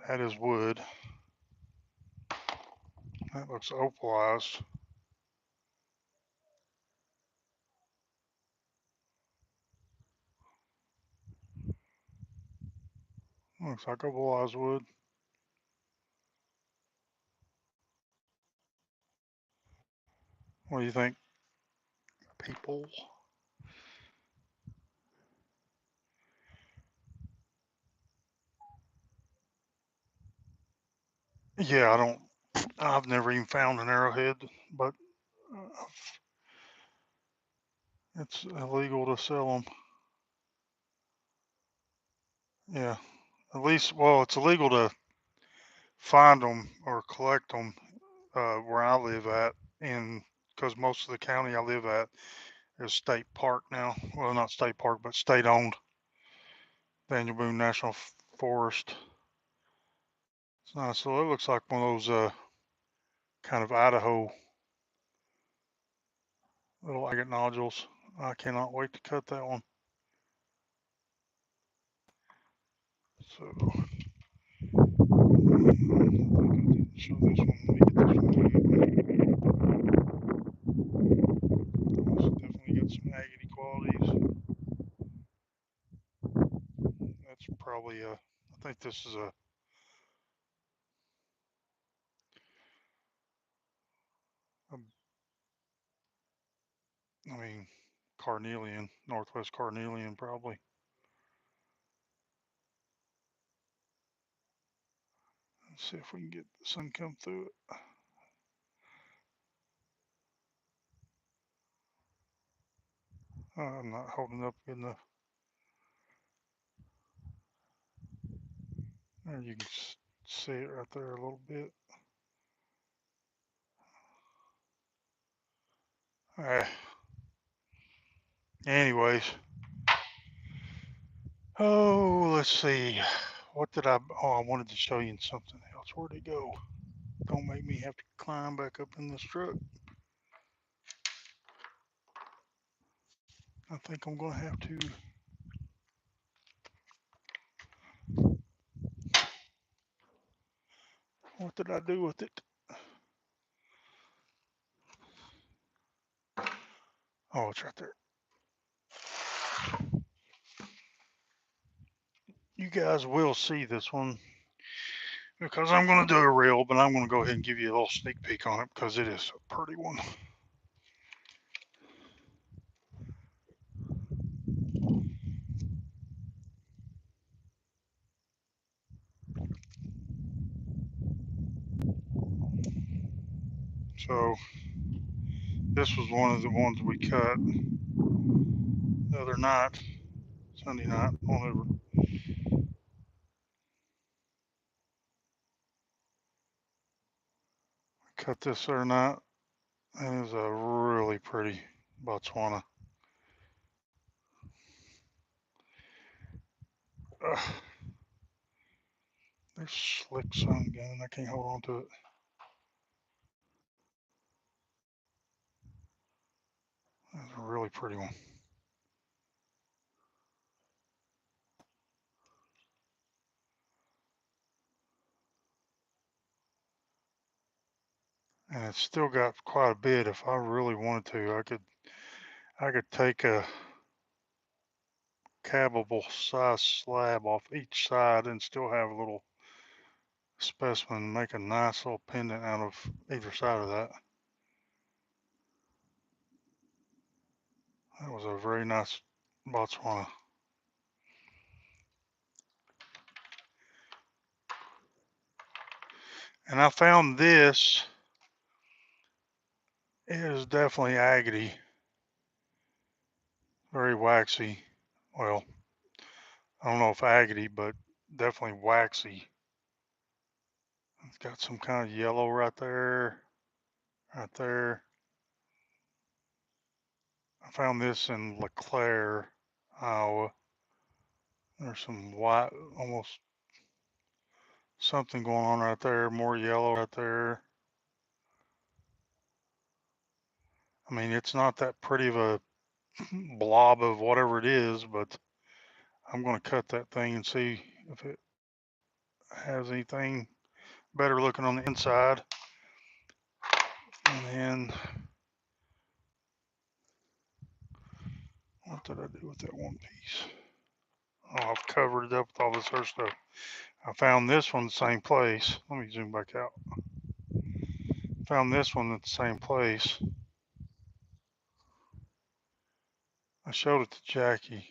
That is wood. That looks opalized. Looks like opalized wood. What do you think, people? Yeah, I've never even found an arrowhead, but it's illegal to sell them. Yeah, at least, well, it's illegal to find them or collect them where I live at, and because most of the county I live at is state park now. Well, not state park, but state owned. Daniel Boone National Forest. It's nice. So it looks like one of those kind of Idaho little agate nodules. I cannot wait to cut that one. So show this one. Let me get this one. It's definitely got some agate qualities. That's probably a. I think this is a. I mean, carnelian, northwest carnelian, probably. Let's see if we can get the sun come through it. I'm not holding up good enough. There, you can see it right there a little bit. Anyways, oh, let's see. What did I? Oh, I wanted to show you something else. Where'd it go? Don't make me have to climb back up in this truck. I think I'm gonna have to. What did I do with it? Oh, it's right there. You guys will see this one because I'm going to do a reel, but I'm going to go ahead and give you a little sneak peek on it because it is a pretty one. So this was one of the ones we cut the other night, Sunday night, whenever. Cut this other night. It is a really pretty Botswana. This Slick Sun gun, I can't hold on to it. That's a really pretty one. And it's still got quite a bit. If I really wanted to, I could take a cabable size slab off each side and still have a little specimen, make a nice little pendant out of either side of that. That was a very nice Botswana. And I found this. It is definitely agate, very waxy. Well, I don't know if agate, but definitely waxy. It's got some kind of yellow right there, right there. I found this in LeClaire, Iowa. There's some white, almost something going on right there, more yellow right there. I mean, it's not that pretty of a blob of whatever it is, but I'm going to cut that thing and see if it has anything better looking on the inside. And then, what did I do with that one piece? Oh, I've covered it up with all this other stuff. I found this one the same place. Let me zoom back out. Found this one at the same place. I showed it to Jackie.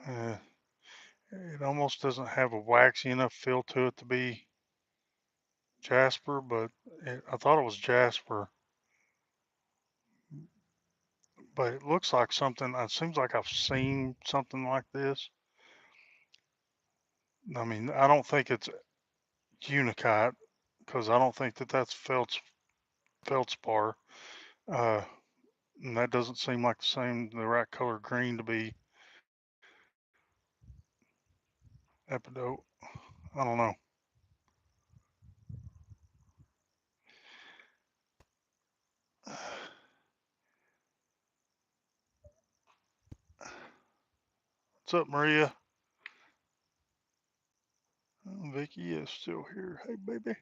Uh, it almost doesn't have a waxy enough feel to it to be jasper, but I thought it was jasper. But it looks like something, it seems like I've seen something like this. I mean, I don't think it's Unakite because I don't think that that's feldspar. Uh, and that doesn't seem like the right color green to be epidote. I don't know. What's up, Maria? Vicky is still here. Hey, baby.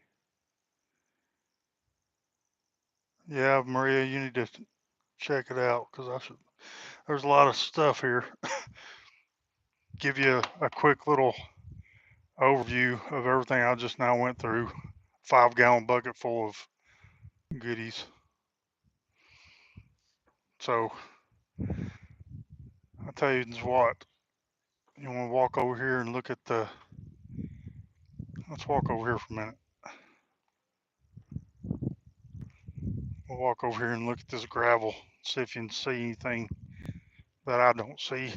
Yeah, Maria, you need to check it out because there's a lot of stuff here. Give you a quick little overview of everything I just now went through. 5-gallon bucket full of goodies. So I tell you what, you want to walk over here and look at let's walk over here for a minute. We'll walk over here and look at this gravel, see if you can see anything that I don't see.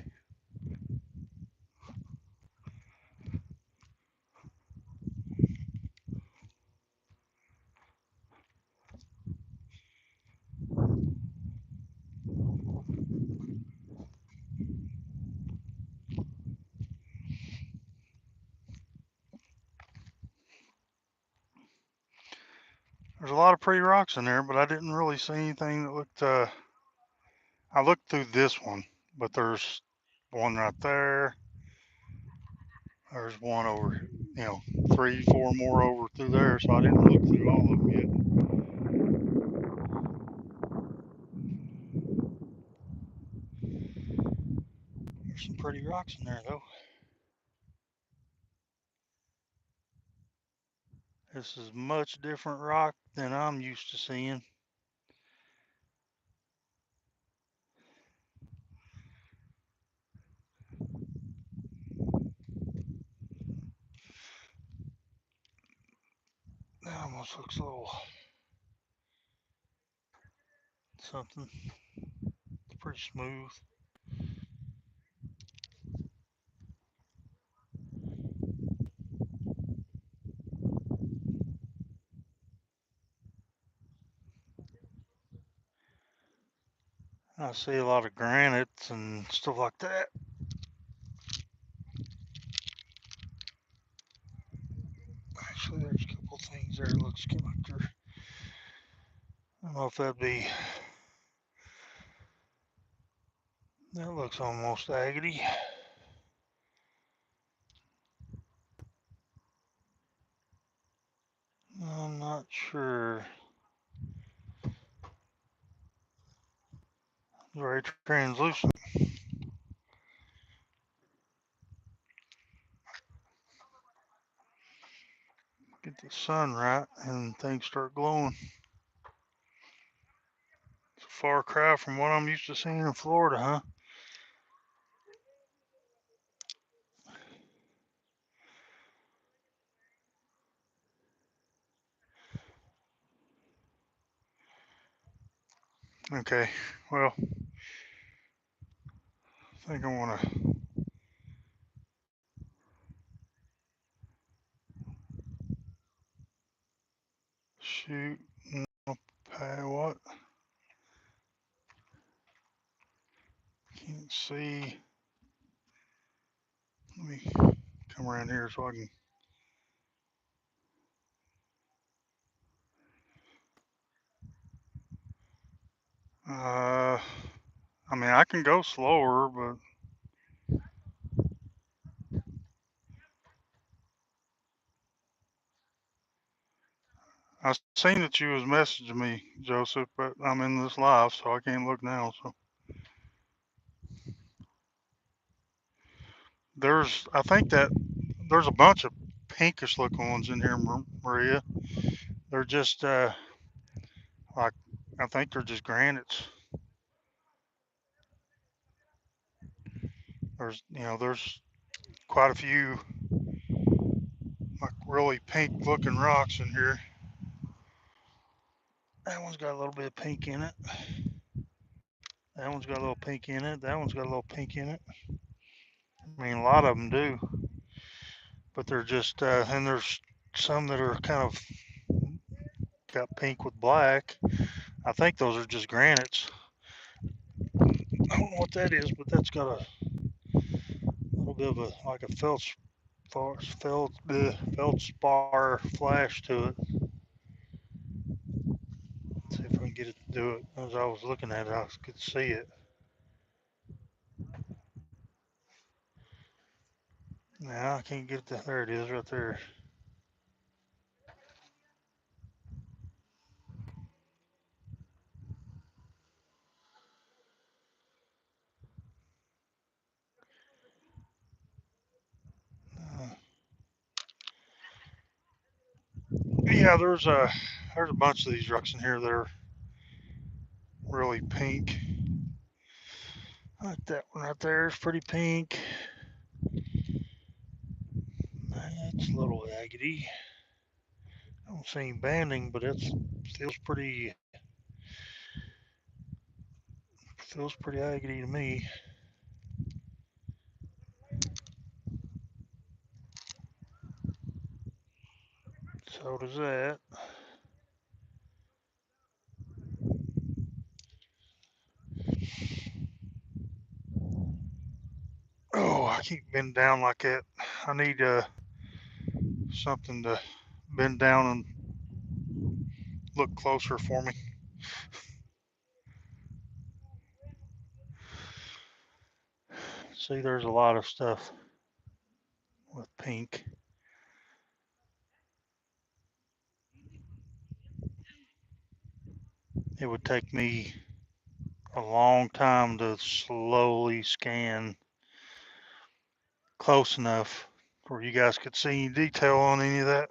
There's a lot of pretty rocks in there, but I didn't really see anything that looked, I looked through this one, but there's one right there. There's one over, 3, 4 more over through there, so I didn't look through all of them yet. There's some pretty rocks in there, though. This is much different rock than I'm used to seeing. That almost looks a little something. It's pretty smooth. I see a lot of granites and stuff like that. Actually, there's a couple things there. Looks like they're, I don't know if that'd be, that looks almost agate-y. I'm not sure. Very translucent. Get the sun right and things start glowing. It's a far cry from what I'm used to seeing in Florida, huh? Okay, well, I think I want to shoot. What? Can't see. Let me come around here so I can. I mean, I can go slower, but I seen that you was messaging me, Joseph, but I'm in this live, so I can't look now. So I think that there's a bunch of pinkish looking ones in here, Maria. They're just, like, I think they're just granites. There's quite a few, like, really pink looking rocks in here. That one's got a little bit of pink in it. That one's got a little pink in it. That one's got a little pink in it. I mean, a lot of them do, but they're just, and there's some that are kind of got pink with black. I think those are just granites. I don't know what that is, but that's got a little bit of like a feldspar flash to it. Let's see if I can get it to do it. As I was looking at it, I could see it. Now I can't get it to, there it is right there. Yeah, there's a bunch of these rocks in here that are really pink. Like that one right there is pretty pink. That's a little agate-y. I don't see any banding, but it feels pretty agate-y to me. So does that. Oh, I can't bend down like that. I need something to bend down and look closer for me. See, there's a lot of stuff with pink. It would take me a long time to slowly scan close enough where you guys could see any detail on any of that.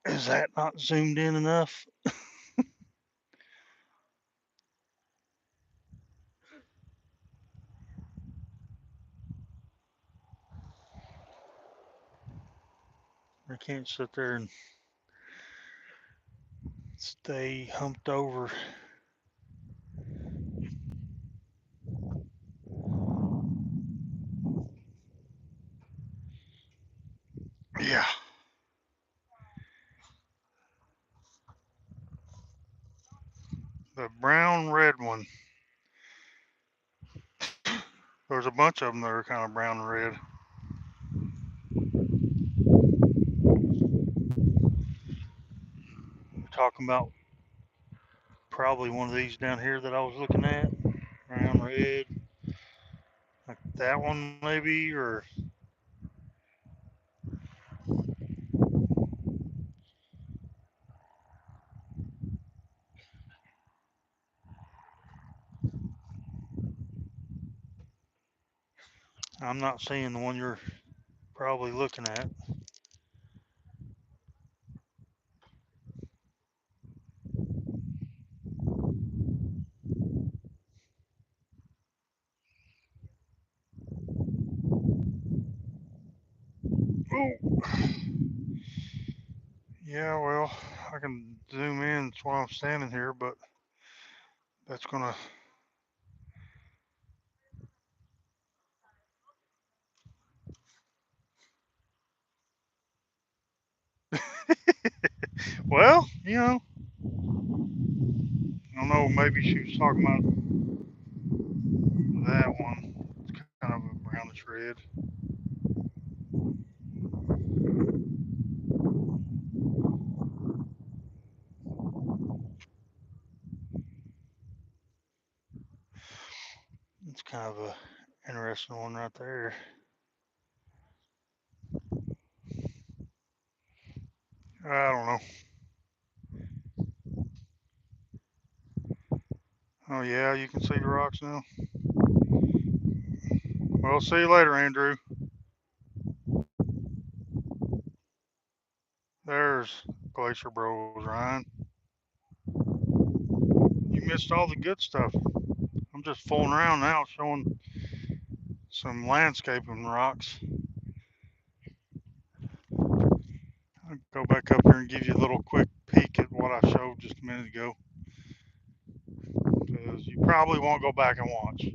Is that not zoomed in enough? I can't sit there and stay humped over. The brown red one. There's a bunch of them that are kind of brown and red. Talking about probably one of these down here that I was looking at. Brown, red. Like that one maybe, or I'm not seeing the one you're probably looking at. Oh, yeah, well, I can zoom in while I'm standing here, but that's gonna. Well, I don't know. Maybe she was talking about that one. It's kind of a brownish red. It's kind of a interesting one right there. I don't know. Oh yeah, you can see the rocks now. Well, see you later, Andrew. There's Glacier Bros, Ryan. You missed all the good stuff. I'm just fooling around now, showing some landscaping rocks. I'll go back up here and give you a little quick peek at what I showed just a minute ago, because you probably won't go back and watch.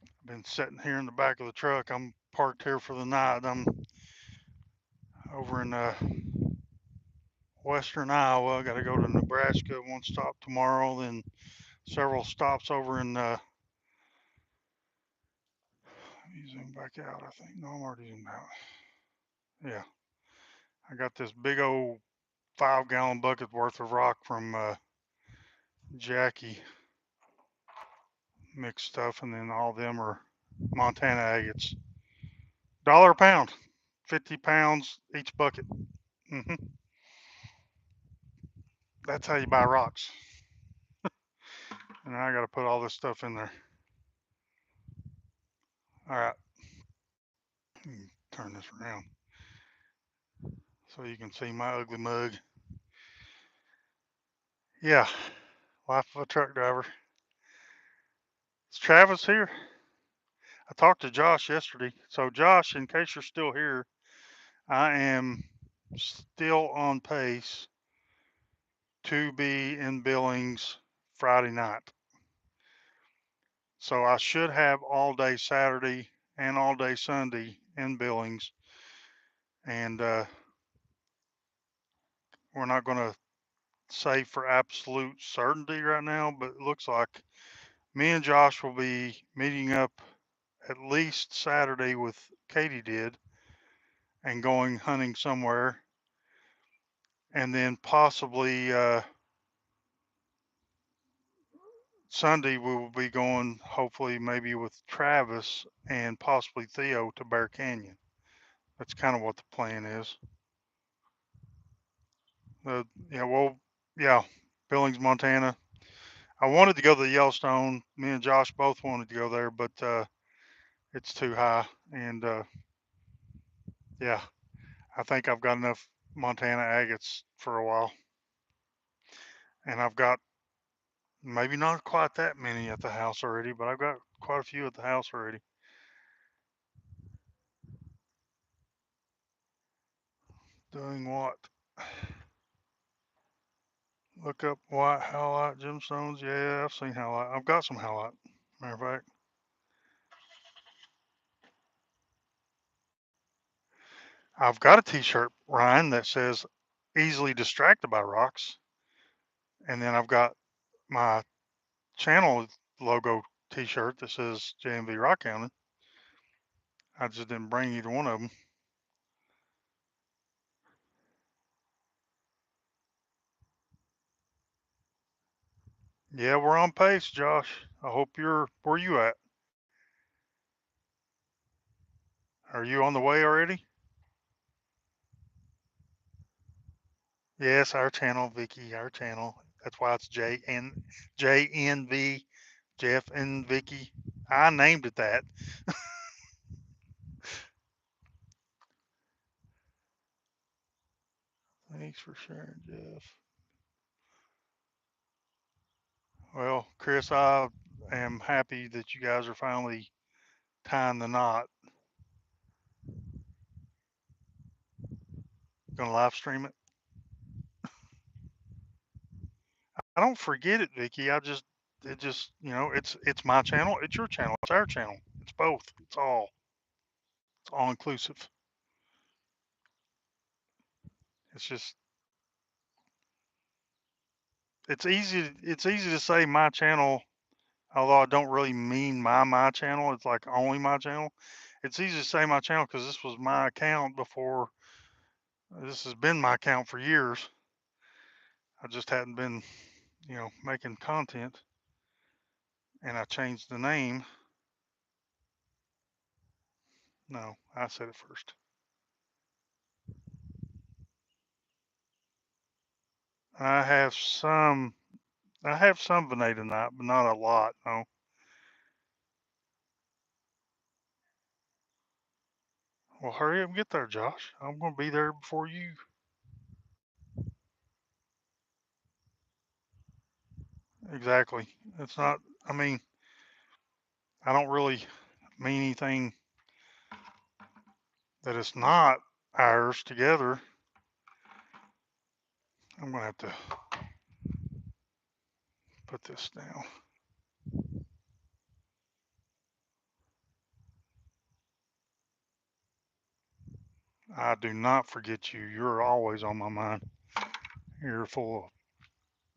I've been sitting here in the back of the truck. I'm parked here for the night. I'm over in western Iowa. I got to go to Nebraska, one stop tomorrow, then several stops over in. Let me zoom back out. I think no, I'm already zoomed out. Yeah, I got this big old 5 gallon bucket worth of rock from Jackie mixed stuff, and then all of them are Montana agates. $1 a pound, 50 pounds each bucket. hmm That's how you buy rocks. And I got to put all this stuff in there. All right, turn this around so you can see my ugly mug. Yeah, life of a truck driver. Is Travis here? I talked to Josh yesterday. So, Josh, in case you're still here, I am still on pace to be in Billings Friday night. So, I should have all day Saturday and all day Sunday in Billings. And we're not going to say for absolute certainty right now, but it looks like me and Josh will be meeting up at least Saturday with Katie did and going hunting somewhere. And then possibly Sunday we will be going, hopefully, maybe with Travis and possibly Theo to Bear Canyon. That's kind of what the plan is. Yeah, well, yeah, Billings, Montana. I wanted to go to the Yellowstone. Me and Josh both wanted to go there, but it's too high. And yeah, I think I've got enough Montana agates for a while. And I've got maybe not quite that many at the house already, but I've got quite a few at the house already. Doing what? Look up white halite gemstones. Yeah, I've seen halite. I've got some halite. Matter of fact, I've got a T-shirt, Ryan, that says "Easily Distracted by Rocks," and then I've got my channel logo T-shirt that says JMV Rock Hounding. I just didn't bring either one of them. Yeah, we're on pace, Josh. I hope you're. Where you at? Are you on the way already? Yes, our channel, Vicky, our channel. That's why it's JNV, Jeff and Vicky. I named it that. Thanks for sharing, Jeff. Well, Chris, I am happy that you guys are finally tying the knot. Gonna live stream it. I don't forget it, Vicky. It just, it's my channel, it's your channel, it's our channel, it's both, it's all inclusive. It's just, it's easy to say my channel, although I don't really mean my channel. It's like only my channel. It's easy to say my channel because this was my account before. This has been my account for years. I just hadn't been, making content, and I changed the name. No, I said it first. I have some. I have some Veneta, but not a lot. No. Well, hurry up and get there, Josh. I'm going to be there before you. Exactly. It's not. I mean, I don't really mean anything that it's not ours together. I'm going to have to put this down. I do not forget you. You're always on my mind. You're full of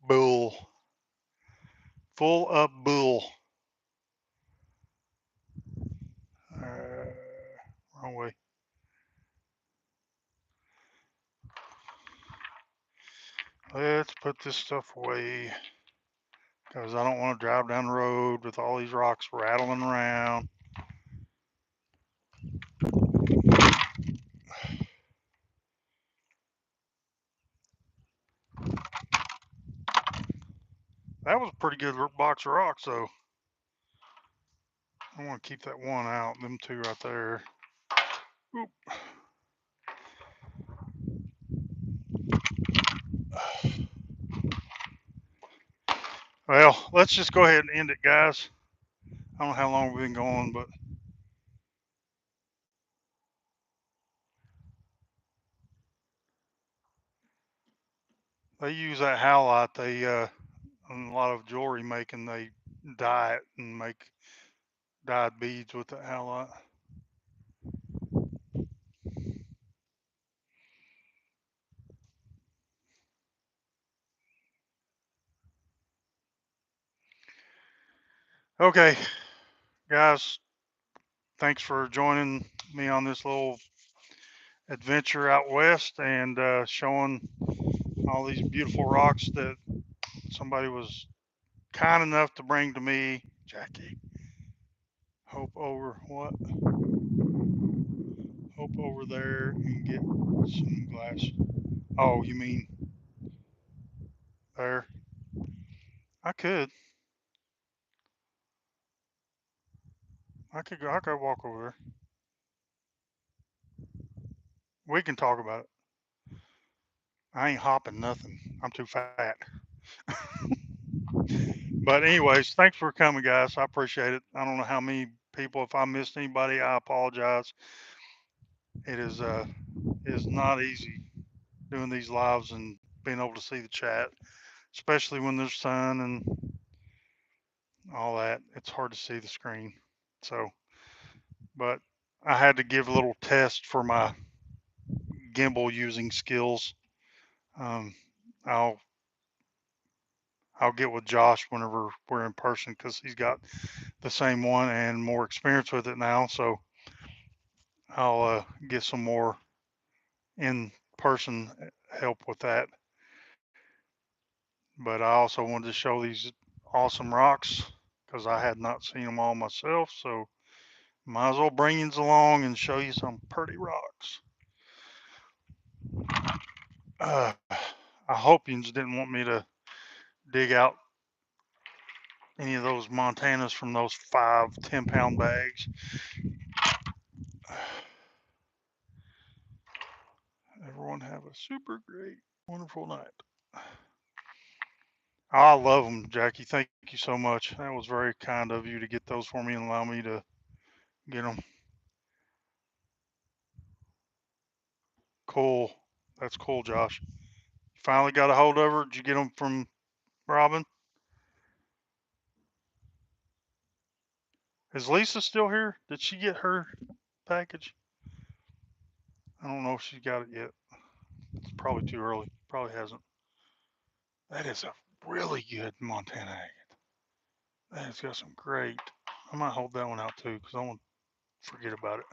bull. Full of bull. Wrong way. Let's put this stuff away because I don't want to drive down the road with all these rocks rattling around. That was a pretty good box of rocks, though. I want to keep that one out. Them two right there. Oop. Well, let's just go ahead and end it, guys. I don't know how long we've been going, but they use that howlite. They in a lot of jewelry making, they dye it and make dyed beads with the howlite. Okay, guys, thanks for joining me on this little adventure out west and showing all these beautiful rocks that somebody was kind enough to bring to me. Jackie, hope over what? Hope over there and get some glass. Oh, you mean there? I could. I could go. I could walk over there. We can talk about it. I ain't hopping nothing. I'm too fat. But anyways, thanks for coming, guys. I appreciate it. I don't know how many people. If I missed anybody, I apologize. It is not easy doing these lives and being able to see the chat, especially when there's sun and all that. It's hard to see the screen. So, but I had to give a little test for my gimbal using skills. Um, I'll get with Josh whenever we're in person because he's got the same one and more experience with it now. So I'll get some more in person help with that. But I also wanted to show these awesome rocks because I had not seen them all myself. So might as well bring you along and show you some pretty rocks. I hope you didn't want me to dig out any of those Montanas from those 5 10-pound bags. Everyone have a super great, wonderful night. I love them, Jackie. Thank you so much. That was very kind of you to get those for me and allow me to get them. Cool. That's cool, Josh. You finally got a hold of her. Did you get them from Robin? Is Lisa still here? Did she get her package? I don't know if she got it yet. It's probably too early. Probably hasn't. That is a really good Montana agate. That has got some great. I might hold that one out too because I won't forget about it.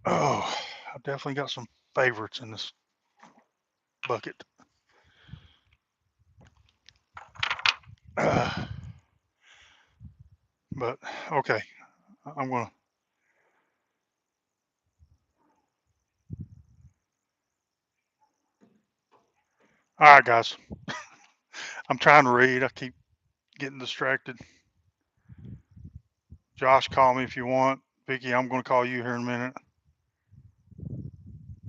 Oh, I've definitely got some favorites in this bucket. But okay, I'm gonna. All right, guys. I'm trying to read. I keep getting distracted. Josh, call me if you want. Vicky, I'm going to call you here in a minute.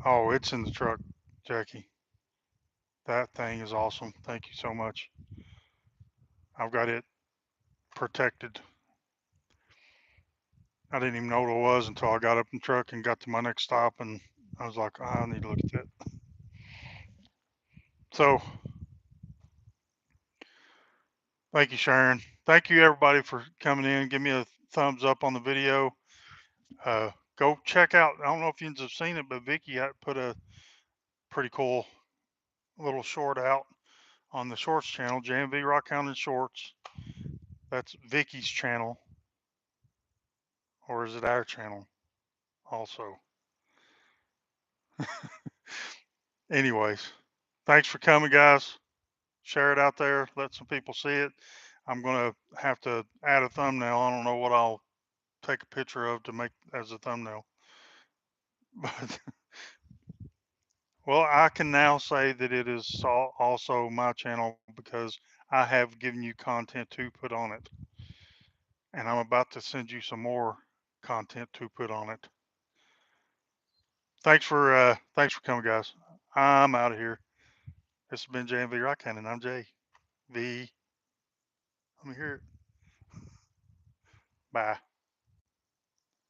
Oh, it's in the truck, Jackie. That thing is awesome. Thank you so much. I've got it protected. I didn't even know what it was until I got up in the truck and got to my next stop, and I was like, oh, I need to look at that. So, thank you, Sharon. Thank you, everybody, for coming in. Give me a thumbs up on the video. Go check out. I don't know if you have seen it, but Vicky put a pretty cool little short out on the Shorts channel, JMV Rock Hound Shorts. That's Vicky's channel, or is it our channel also? Anyways, thanks for coming, guys. Share it out there. Let some people see it. I'm gonna have to add a thumbnail. I don't know what I'll take a picture of to make as a thumbnail, but well, I can now say that it is also my channel because I have given you content to put on it, and I'm about to send you some more content to put on it. Thanks for coming, guys. I'm out of here. This has been JMV Rock Hound, and I'm Jay V. Let me hear it. Bye.